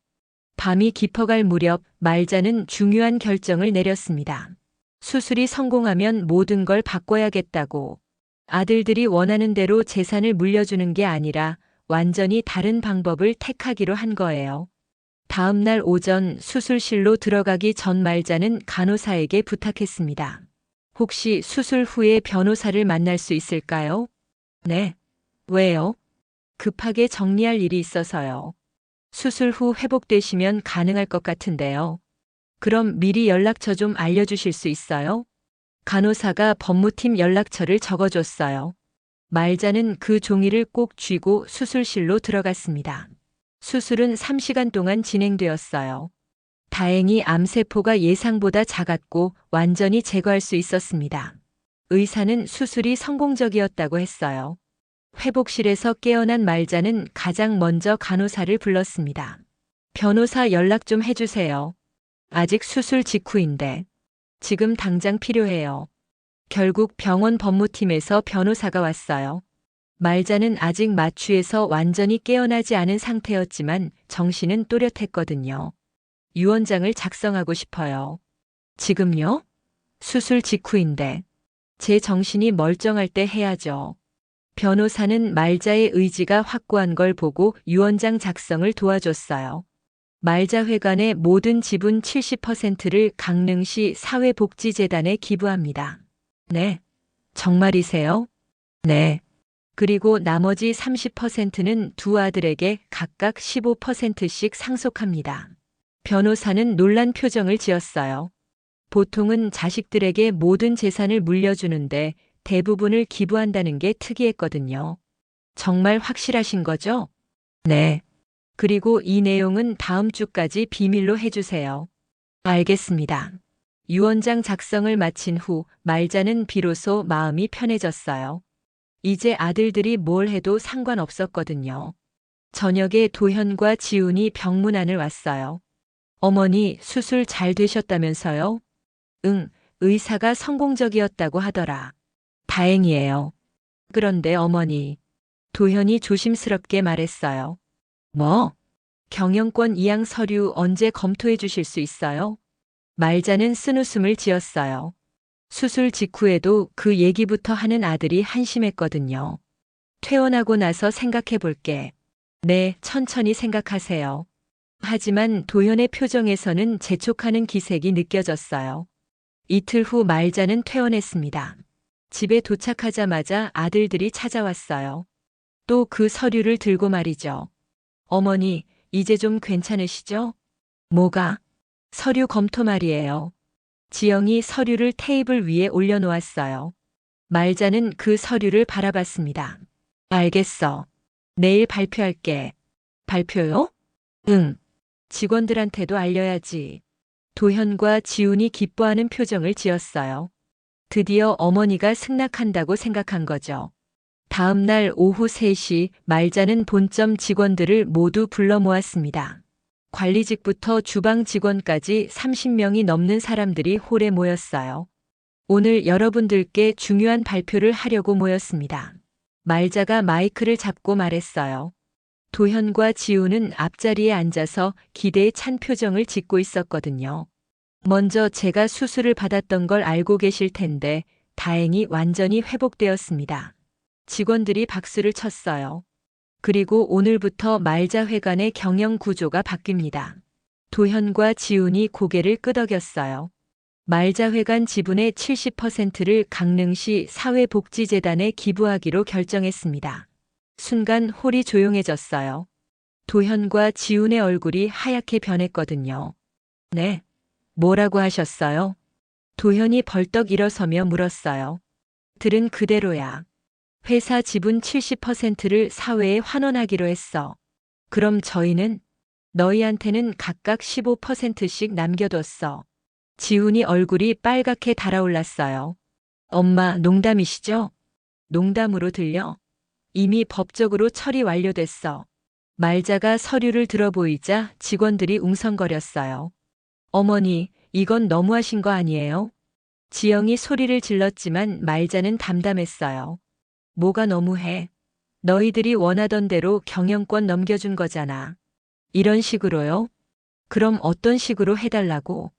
밤이 깊어갈 무렵 말자는 중요한 결정을 내렸습니다. 수술이 성공하면 모든 걸 바꿔야겠다고. 아들들이 원하는 대로 재산을 물려주는 게 아니라 완전히 다른 방법을 택하기로 한 거예요. 다음 날 오전 수술실로 들어가기 전 말자는 간호사에게 부탁했습니다. 혹시 수술 후에 변호사를 만날 수 있을까요? 네. 왜요? 급하게 정리할 일이 있어서요. 수술 후 회복되시면 가능할 것 같은데요. 그럼 미리 연락처 좀 알려주실 수 있어요? 간호사가 법무팀 연락처를 적어줬어요. 말자는 그 종이를 꼭 쥐고 수술실로 들어갔습니다. 수술은 3시간 동안 진행되었어요. 다행히 암세포가 예상보다 작았고 완전히 제거할 수 있었습니다. 의사는 수술이 성공적이었다고 했어요. 회복실에서 깨어난 말자는 가장 먼저 간호사를 불렀습니다. 변호사 연락 좀 해주세요. 아직 수술 직후인데. 지금 당장 필요해요. 결국 병원 법무팀에서 변호사가 왔어요. 말자는 아직 마취에서 완전히 깨어나지 않은 상태였지만 정신은 또렷했거든요. 유언장을 작성하고 싶어요. 지금요? 수술 직후인데. 제 정신이 멀쩡할 때 해야죠. 변호사는 말자의 의지가 확고한 걸 보고 유언장 작성을 도와줬어요. 말자회관의 모든 지분 70%를 강릉시 사회복지재단에 기부합니다. 네. 정말이세요? 네. 그리고 나머지 30%는 두 아들에게 각각 15%씩 상속합니다. 변호사는 놀란 표정을 지었어요. 보통은 자식들에게 모든 재산을 물려주는데 대부분을 기부한다는 게 특이했거든요. 정말 확실하신 거죠? 네. 그리고 이 내용은 다음 주까지 비밀로 해주세요. 알겠습니다. 유언장 작성을 마친 후 말자는 비로소 마음이 편해졌어요. 이제 아들들이 뭘 해도 상관없었거든요. 저녁에 도현과 지훈이 병문안을 왔어요. 어머니, 수술 잘 되셨다면서요? 응, 의사가 성공적이었다고 하더라. 다행이에요. 그런데 어머니, 도현이 조심스럽게 말했어요. 뭐? 경영권 이양 서류 언제 검토해 주실 수 있어요? 말자는 쓴웃음을 지었어요. 수술 직후에도 그 얘기부터 하는 아들이 한심했거든요. 퇴원하고 나서 생각해 볼게. 네, 천천히 생각하세요. 하지만 도현의 표정에서는 재촉하는 기색이 느껴졌어요. 이틀 후 말자는 퇴원했습니다. 집에 도착하자마자 아들들이 찾아왔어요. 또 그 서류를 들고 말이죠. 어머니, 이제 좀 괜찮으시죠? 뭐가? 서류 검토 말이에요. 지영이 서류를 테이블 위에 올려놓았어요. 말자는 그 서류를 바라봤습니다. 알겠어. 내일 발표할게. 발표요? 응. 직원들한테도 알려야지. 도현과 지훈이 기뻐하는 표정을 지었어요. 드디어 어머니가 승낙한다고 생각한 거죠. 다음 날 오후 3시 말자는 본점 직원들을 모두 불러 모았습니다. 관리직부터 주방 직원까지 30명이 넘는 사람들이 홀에 모였어요. 오늘 여러분들께 중요한 발표를 하려고 모였습니다. 말자가 마이크를 잡고 말했어요. 도현과 지우는 앞자리에 앉아서 기대에 찬 표정을 짓고 있었거든요. 먼저 제가 수술을 받았던 걸 알고 계실 텐데 다행히 완전히 회복되었습니다. 직원들이 박수를 쳤어요. 그리고 오늘부터 말자회관의 경영 구조가 바뀝니다. 도현과 지훈이 고개를 끄덕였어요. 말자회관 지분의 70%를 강릉시 사회복지재단에 기부하기로 결정했습니다. 순간 홀이 조용해졌어요. 도현과 지훈의 얼굴이 하얗게 변했거든요. 네. 뭐라고 하셨어요? 도현이 벌떡 일어서며 물었어요. 들은 그대로야. 회사 지분 70%를 사회에 환원하기로 했어. 그럼 저희는 너희한테는 각각 15%씩 남겨뒀어. 지훈이 얼굴이 빨갛게 달아올랐어요. 엄마, 농담이시죠? 농담으로 들려? 이미 법적으로 처리 완료됐어. 말자가 서류를 들어보이자 직원들이 웅성거렸어요. 어머니, 이건 너무하신 거 아니에요? 지영이 소리를 질렀지만 말자는 담담했어요. 뭐가 너무해? 너희들이 원하던 대로 경영권 넘겨준 거잖아. 이런 식으로요? 그럼 어떤 식으로 해달라고?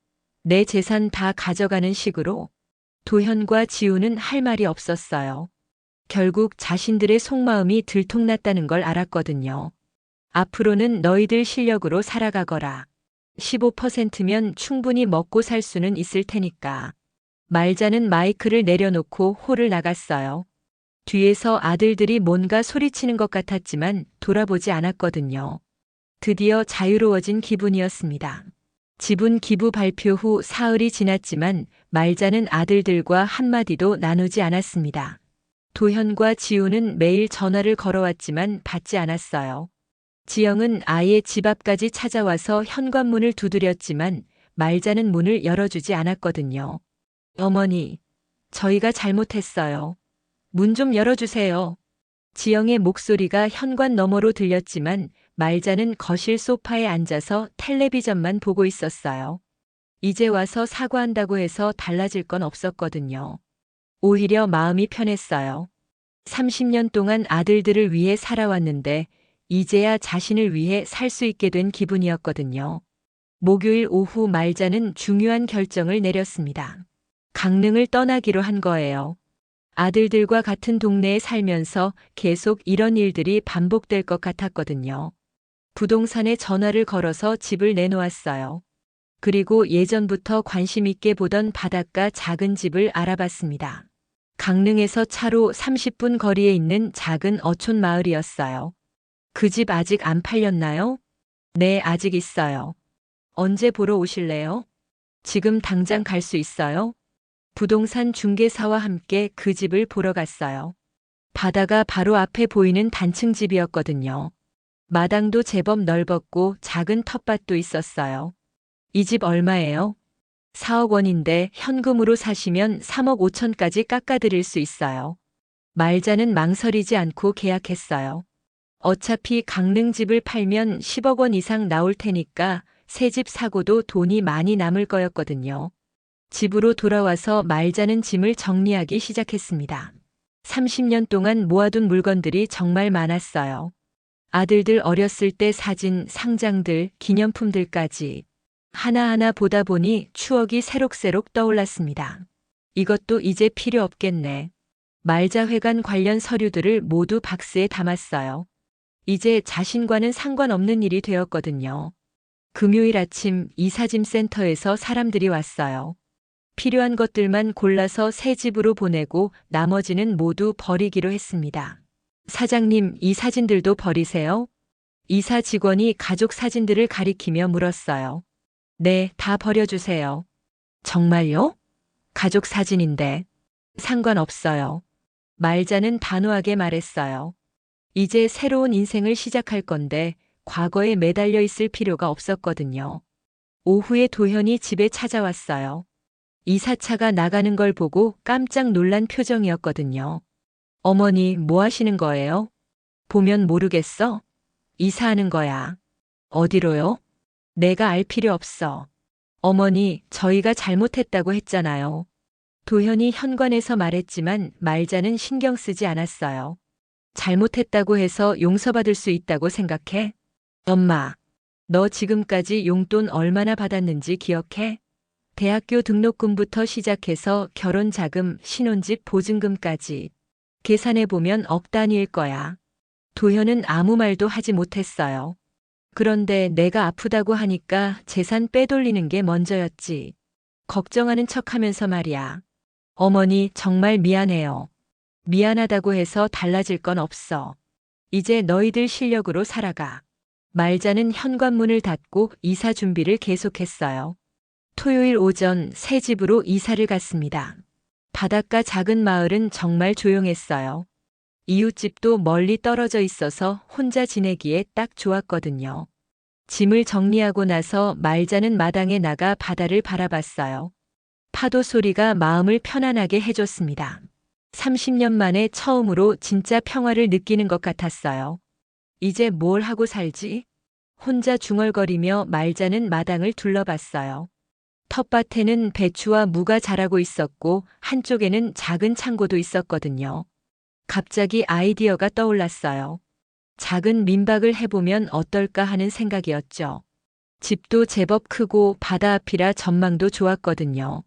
내 재산 다 가져가는 식으로? 도현과 지우는 할 말이 없었어요. 결국 자신들의 속마음이 들통났다는 걸 알았거든요. 앞으로는 너희들 실력으로 살아가거라. 15%면 충분히 먹고 살 수는 있을 테니까. 말자는 마이크를 내려놓고 홀을 나갔어요. 뒤에서 아들들이 뭔가 소리치는 것 같았지만 돌아보지 않았거든요. 드디어 자유로워진 기분이었습니다. 지분 기부 발표 후 사흘이 지났지만 말자는 아들들과 한마디도 나누지 않았습니다. 도현과 지우는 매일 전화를 걸어왔지만 받지 않았어요. 지영은 아예 집 앞까지 찾아와서 현관문을 두드렸지만 말자는 문을 열어주지 않았거든요. 어머니, 저희가 잘못했어요. 문 좀 열어주세요. 지영의 목소리가 현관 너머로 들렸지만 말자는 거실 소파에 앉아서 텔레비전만 보고 있었어요. 이제 와서 사과한다고 해서 달라질 건 없었거든요. 오히려 마음이 편했어요. 30년 동안 아들들을 위해 살아왔는데 이제야 자신을 위해 살 수 있게 된 기분이었거든요. 목요일 오후 말자는 중요한 결정을 내렸습니다. 강릉을 떠나기로 한 거예요. 아들들과 같은 동네에 살면서 계속 이런 일들이 반복될 것 같았거든요. 부동산에 전화를 걸어서 집을 내놓았어요. 그리고 예전부터 관심 있게 보던 바닷가 작은 집을 알아봤습니다. 강릉에서 차로 30분 거리에 있는 작은 어촌 마을이었어요. 그 집 아직 안 팔렸나요? 네, 아직 있어요. 언제 보러 오실래요? 지금 당장 갈 수 있어요? 부동산 중개사와 함께 그 집을 보러 갔어요. 바다가 바로 앞에 보이는 단층 집이었거든요. 마당도 제법 넓었고 작은 텃밭도 있었어요. 이 집 얼마예요? 4억 원인데 현금으로 사시면 3억 5천까지 깎아드릴 수 있어요. 말자는 망설이지 않고 계약했어요. 어차피 강릉 집을 팔면 10억 원 이상 나올 테니까 새 집 사고도 돈이 많이 남을 거였거든요. 집으로 돌아와서 말자는 짐을 정리하기 시작했습니다. 30년 동안 모아둔 물건들이 정말 많았어요. 아들들 어렸을 때 사진, 상장들, 기념품들까지 하나하나 보다 보니 추억이 새록새록 떠올랐습니다. 이것도 이제 필요 없겠네. 말자회관 관련 서류들을 모두 박스에 담았어요. 이제 자신과는 상관없는 일이 되었거든요. 금요일 아침 이사짐 센터에서 사람들이 왔어요. 필요한 것들만 골라서 새 집으로 보내고 나머지는 모두 버리기로 했습니다. 사장님, 이 사진들도 버리세요? 이사 직원이 가족 사진들을 가리키며 물었어요. 네, 다 버려주세요. 정말요? 가족 사진인데. 상관없어요. 말자는 단호하게 말했어요. 이제 새로운 인생을 시작할 건데 과거에 매달려 있을 필요가 없었거든요. 오후에 도현이 집에 찾아왔어요. 이사차가 나가는 걸 보고 깜짝 놀란 표정이었거든요. 어머니, 뭐 하시는 거예요? 보면 모르겠어? 이사하는 거야. 어디로요? 내가 알 필요 없어. 어머니, 저희가 잘못했다고 했잖아요. 도현이 현관에서 말했지만 말자는 신경 쓰지 않았어요. 잘못했다고 해서 용서받을 수 있다고 생각해? 엄마, 너 지금까지 용돈 얼마나 받았는지 기억해? 대학교 등록금부터 시작해서 결혼 자금, 신혼집 보증금까지. 계산해보면 억 단위일 거야. 도현은 아무 말도 하지 못했어요. 그런데 내가 아프다고 하니까 재산 빼돌리는 게 먼저였지. 걱정하는 척하면서 말이야. 어머니, 정말 미안해요. 미안하다고 해서 달라질 건 없어. 이제 너희들 실력으로 살아가. 말자는 현관문을 닫고 이사 준비를 계속했어요. 토요일 오전 새 집으로 이사를 갔습니다. 바닷가 작은 마을은 정말 조용했어요. 이웃집도 멀리 떨어져 있어서 혼자 지내기에 딱 좋았거든요. 짐을 정리하고 나서 말자는 마당에 나가 바다를 바라봤어요. 파도 소리가 마음을 편안하게 해줬습니다. 30년 만에 처음으로 진짜 평화를 느끼는 것 같았어요. 이제 뭘 하고 살지? 혼자 중얼거리며 말자는 마당을 둘러봤어요. 텃밭에는 배추와 무가 자라고 있었고 한쪽에는 작은 창고도 있었거든요. 갑자기 아이디어가 떠올랐어요. 작은 민박을 해보면 어떨까 하는 생각이었죠. 집도 제법 크고 바다 앞이라 전망도 좋았거든요.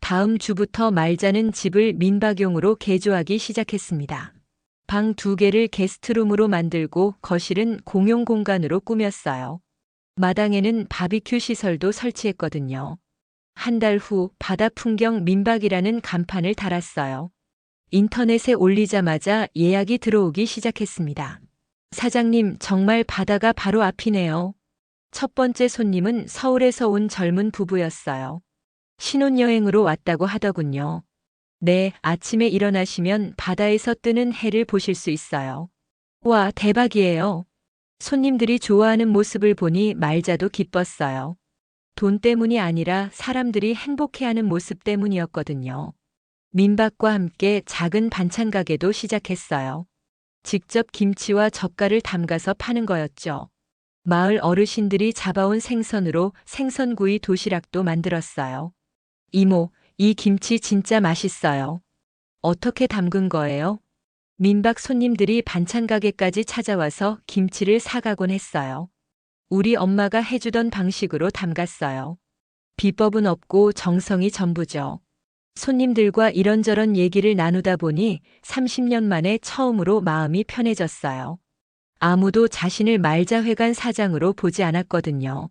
다음 주부터 말자는 집을 민박용으로 개조하기 시작했습니다. 방 2개를 게스트룸으로 만들고 거실은 공용 공간으로 꾸몄어요. 마당에는 바비큐 시설도 설치했거든요. 한 달 후 바다 풍경 민박이라는 간판을 달았어요. 인터넷에 올리자마자 예약이 들어오기 시작했습니다. 사장님, 정말 바다가 바로 앞이네요. 첫 번째 손님은 서울에서 온 젊은 부부였어요. 신혼여행으로 왔다고 하더군요. 네, 아침에 일어나시면 바다에서 뜨는 해를 보실 수 있어요. 와, 대박이에요. 손님들이 좋아하는 모습을 보니 말자도 기뻤어요. 돈 때문이 아니라 사람들이 행복해하는 모습 때문이었거든요. 민박과 함께 작은 반찬 가게도 시작했어요. 직접 김치와 젓갈을 담가서 파는 거였죠. 마을 어르신들이 잡아온 생선으로 생선구이 도시락도 만들었어요. 이모, 이 김치 진짜 맛있어요. 어떻게 담근 거예요? 민박 손님들이 반찬 가게까지 찾아와서 김치를 사가곤 했어요. 우리 엄마가 해주던 방식으로 담갔어요. 비법은 없고 정성이 전부죠. 손님들과 이런저런 얘기를 나누다 보니 30년 만에 처음으로 마음이 편해졌어요. 아무도 자신을 말자회관 사장으로 보지 않았거든요.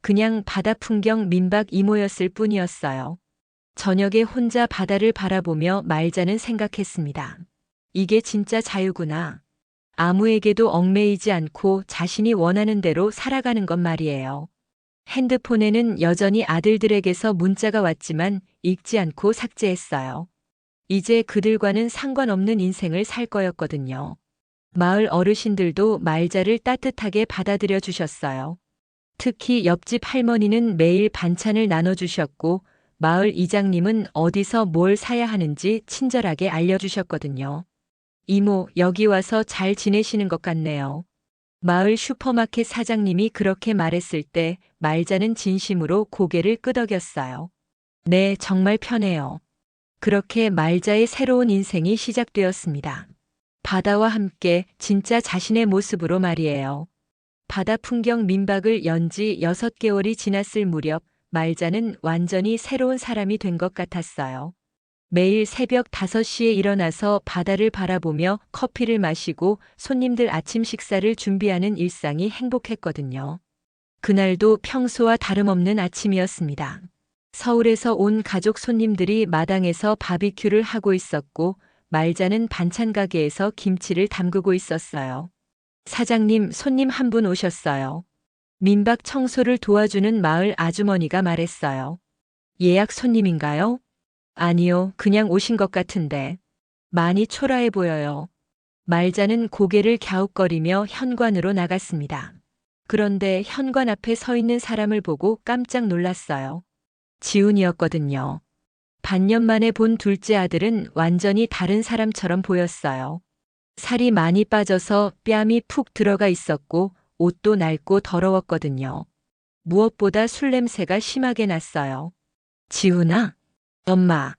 그냥 바다 풍경 민박 이모였을 뿐이었어요. 저녁에 혼자 바다를 바라보며 말자는 생각했습니다. 이게 진짜 자유구나. 아무에게도 얽매이지 않고 자신이 원하는 대로 살아가는 것 말이에요. 핸드폰에는 여전히 아들들에게서 문자가 왔지만 읽지 않고 삭제했어요. 이제 그들과는 상관없는 인생을 살 거였거든요. 마을 어르신들도 말자를 따뜻하게 받아들여 주셨어요. 특히 옆집 할머니는 매일 반찬을 나눠주셨고 마을 이장님은 어디서 뭘 사야 하는지 친절하게 알려주셨거든요. 이모, 여기 와서 잘 지내시는 것 같네요. 마을 슈퍼마켓 사장님이 그렇게 말했을 때 말자는 진심으로 고개를 끄덕였어요. 네, 정말 편해요. 그렇게 말자의 새로운 인생이 시작되었습니다. 바다와 함께 진짜 자신의 모습으로 말이에요. 바다 풍경 민박을 연지 6개월이 지났을 무렵 말자는 완전히 새로운 사람이 된 것 같았어요. 매일 새벽 5시에 일어나서 바다를 바라보며 커피를 마시고 손님들 아침 식사를 준비하는 일상이 행복했거든요. 그날도 평소와 다름없는 아침이었습니다. 서울에서 온 가족 손님들이 마당에서 바비큐를 하고 있었고 말자는 반찬 가게에서 김치를 담그고 있었어요. 사장님, 손님 한 분 오셨어요. 민박 청소를 도와주는 마을 아주머니가 말했어요. 예약 손님인가요? 아니요, 그냥 오신 것 같은데. 많이 초라해 보여요. 말자는 고개를 갸웃거리며 현관으로 나갔습니다. 그런데 현관 앞에 서 있는 사람을 보고 깜짝 놀랐어요. 지훈이었거든요. 반년 만에 본 둘째 아들은 완전히 다른 사람처럼 보였어요. 살이 많이 빠져서 뺨이 푹 들어가 있었고 옷도 낡고 더러웠거든요. 무엇보다 술 냄새가 심하게 났어요. 지훈아? 엄마.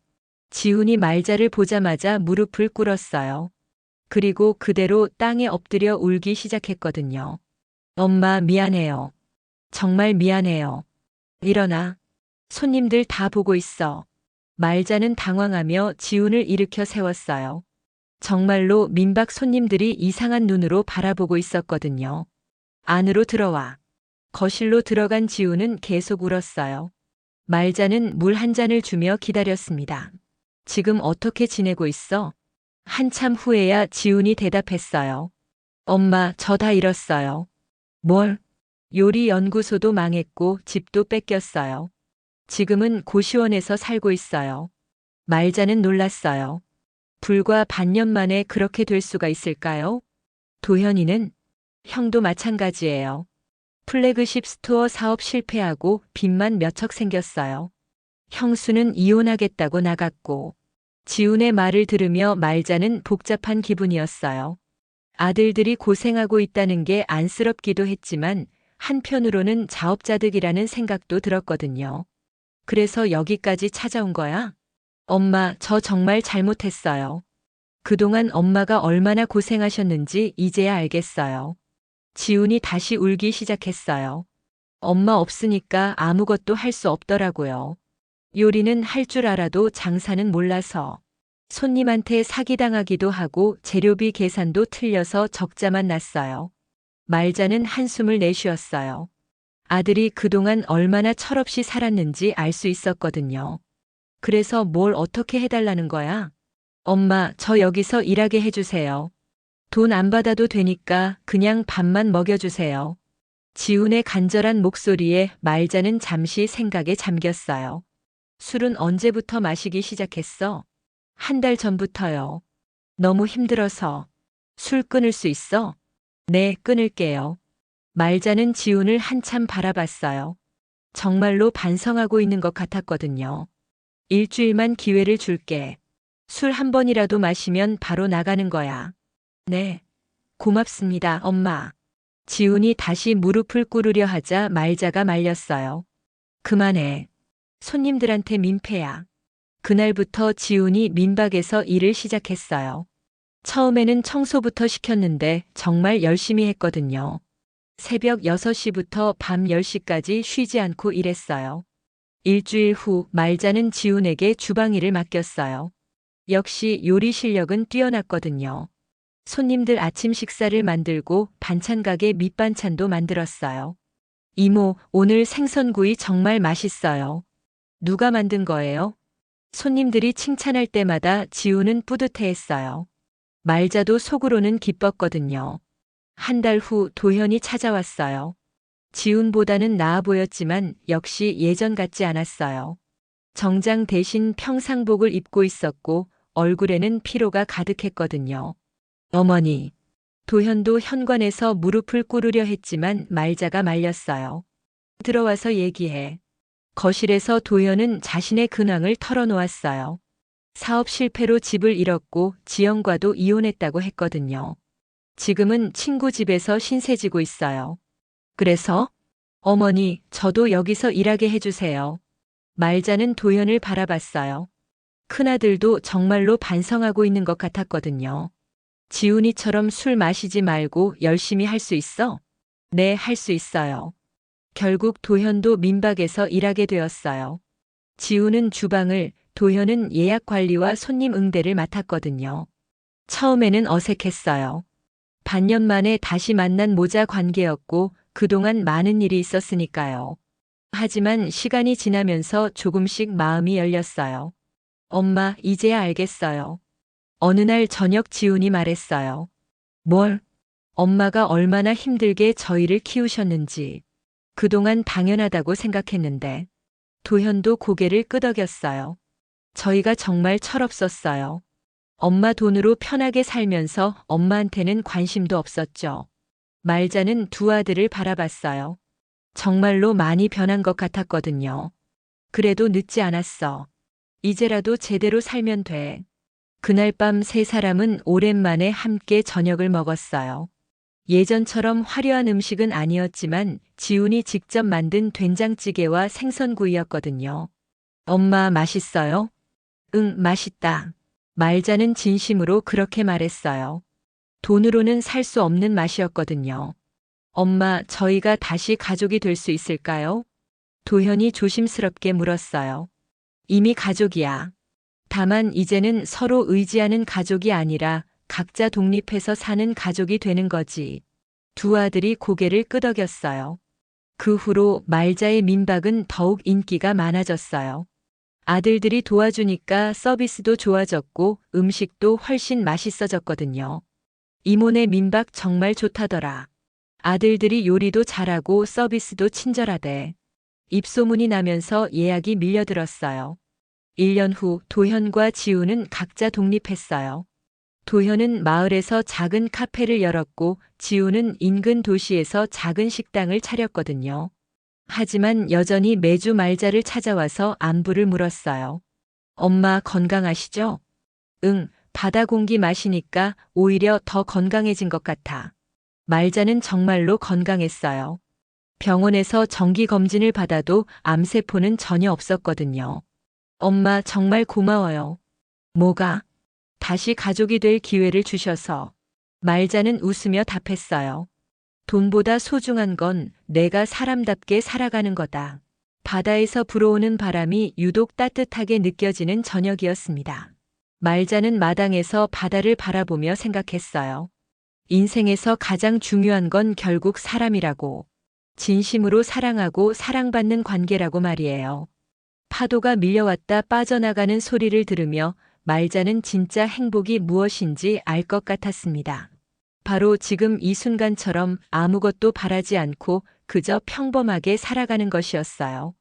지훈이 말자를 보자마자 무릎을 꿇었어요. 그리고 그대로 땅에 엎드려 울기 시작했거든요. 엄마, 미안해요. 정말 미안해요. 일어나. 손님들 다 보고 있어. 말자는 당황하며 지훈을 일으켜 세웠어요. 정말로 민박 손님들이 이상한 눈으로 바라보고 있었거든요. 안으로 들어와. 거실로 들어간 지훈은 계속 울었어요. 말자는 물 한 잔을 주며 기다렸습니다. 지금 어떻게 지내고 있어? 한참 후에야 지훈이 대답했어요. 엄마, 저 다 잃었어요. 뭘? 요리 연구소도 망했고 집도 뺏겼어요. 지금은 고시원에서 살고 있어요. 말자는 놀랐어요. 불과 반년 만에 그렇게 될 수가 있을까요? 도현이는 형도 마찬가지예요. 플래그십 스토어 사업 실패하고 빚만 몇 척 생겼어요. 형수는 이혼하겠다고 나갔고 지훈의 말을 들으며 말자는 복잡한 기분이었어요. 아들들이 고생하고 있다는 게 안쓰럽기도 했지만 한편으로는 자업자득이라는 생각도 들었거든요. 그래서 여기까지 찾아온 거야? 엄마, 저 정말 잘못했어요. 그동안 엄마가 얼마나 고생하셨는지 이제야 알겠어요. 지훈이 다시 울기 시작했어요. 엄마 없으니까 아무것도 할 수 없더라고요. 요리는 할 줄 알아도 장사는 몰라서 손님한테 사기당하기도 하고 재료비 계산도 틀려서 적자만 났어요. 말자는 한숨을 내쉬었어요. 아들이 그동안 얼마나 철없이 살았는지 알 수 있었거든요. 그래서 뭘 어떻게 해달라는 거야? 엄마, 저 여기서 일하게 해주세요. 돈 안 받아도 되니까 그냥 밥만 먹여주세요. 지훈의 간절한 목소리에 말자는 잠시 생각에 잠겼어요. 술은 언제부터 마시기 시작했어? 한 달 전부터요. 너무 힘들어서. 술 끊을 수 있어? 네, 끊을게요. 말자는 지훈을 한참 바라봤어요. 정말로 반성하고 있는 것 같았거든요. 일주일만 기회를 줄게. 술 한 번이라도 마시면 바로 나가는 거야. 네. 고맙습니다, 엄마. 지훈이 다시 무릎을 꿇으려 하자 말자가 말렸어요. 그만해. 손님들한테 민폐야. 그날부터 지훈이 민박에서 일을 시작했어요. 처음에는 청소부터 시켰는데 정말 열심히 했거든요. 새벽 6시부터 밤 10시까지 쉬지 않고 일했어요. 일주일 후 말자는 지훈에게 주방 일을 맡겼어요. 역시 요리 실력은 뛰어났거든요. 손님들 아침 식사를 만들고 반찬 가게 밑반찬도 만들었어요. 이모, 오늘 생선구이 정말 맛있어요. 누가 만든 거예요? 손님들이 칭찬할 때마다 지훈은 뿌듯해했어요. 말자도 속으로는 기뻤거든요. 한 달 후 도현이 찾아왔어요. 지훈보다는 나아 보였지만 역시 예전 같지 않았어요. 정장 대신 평상복을 입고 있었고 얼굴에는 피로가 가득했거든요. 어머니, 도현도 현관에서 무릎을 꿇으려 했지만 말자가 말렸어요. 들어와서 얘기해. 거실에서 도현은 자신의 근황을 털어놓았어요. 사업 실패로 집을 잃었고 지영과도 이혼했다고 했거든요. 지금은 친구 집에서 신세 지고 있어요. 그래서? 어머니, 저도 여기서 일하게 해주세요. 말자는 도현을 바라봤어요. 큰아들도 정말로 반성하고 있는 것 같았거든요. 지훈이처럼 술 마시지 말고 열심히 할 수 있어? 네, 할 수 있어요. 결국 도현도 민박에서 일하게 되었어요. 지훈은 주방을, 도현은 예약 관리와 손님 응대를 맡았거든요. 처음에는 어색했어요. 반년 만에 다시 만난 모자 관계였고 그동안 많은 일이 있었으니까요. 하지만 시간이 지나면서 조금씩 마음이 열렸어요. 엄마, 이제야 알겠어요. 어느 날 저녁 지훈이 말했어요. 뭘? 엄마가 얼마나 힘들게 저희를 키우셨는지. 그동안 당연하다고 생각했는데. 도현도 고개를 끄덕였어요. 저희가 정말 철없었어요. 엄마 돈으로 편하게 살면서 엄마한테는 관심도 없었죠. 말자는 두 아들을 바라봤어요. 정말로 많이 변한 것 같았거든요. 그래도 늦지 않았어. 이제라도 제대로 살면 돼. 그날 밤 세 사람은 오랜만에 함께 저녁을 먹었어요. 예전처럼 화려한 음식은 아니었지만 지훈이 직접 만든 된장찌개와 생선구이였거든요. 엄마, 맛있어요? 응, 맛있다. 말자는 진심으로 그렇게 말했어요. 돈으로는 살 수 없는 맛이었거든요. 엄마, 저희가 다시 가족이 될 수 있을까요? 도현이 조심스럽게 물었어요. 이미 가족이야. 다만 이제는 서로 의지하는 가족이 아니라 각자 독립해서 사는 가족이 되는 거지. 두 아들이 고개를 끄덕였어요. 그 후로 말자의 민박은 더욱 인기가 많아졌어요. 아들들이 도와주니까 서비스도 좋아졌고 음식도 훨씬 맛있어졌거든요. 이모네 민박 정말 좋다더라. 아들들이 요리도 잘하고 서비스도 친절하대. 입소문이 나면서 예약이 밀려들었어요. 1년 후 도현과 지우는 각자 독립했어요. 도현은 마을에서 작은 카페를 열었고 지우는 인근 도시에서 작은 식당을 차렸거든요. 하지만 여전히 매주 말자를 찾아와서 안부를 물었어요. 엄마 건강하시죠? 응, 바다 공기 마시니까 오히려 더 건강해진 것 같아. 말자는 정말로 건강했어요. 병원에서 정기 검진을 받아도 암세포는 전혀 없었거든요. 엄마 정말 고마워요. 뭐가? 다시 가족이 될 기회를 주셔서. 말자는 웃으며 답했어요. 돈보다 소중한 건 내가 사람답게 살아가는 거다. 바다에서 불어오는 바람이 유독 따뜻하게 느껴지는 저녁이었습니다. 말자는 마당에서 바다를 바라보며 생각했어요. 인생에서 가장 중요한 건 결국 사람이라고. 진심으로 사랑하고 사랑받는 관계라고 말이에요. 파도가 밀려왔다 빠져나가는 소리를 들으며 말자는 진짜 행복이 무엇인지 알 것 같았습니다. 바로 지금 이 순간처럼 아무것도 바라지 않고 그저 평범하게 살아가는 것이었어요.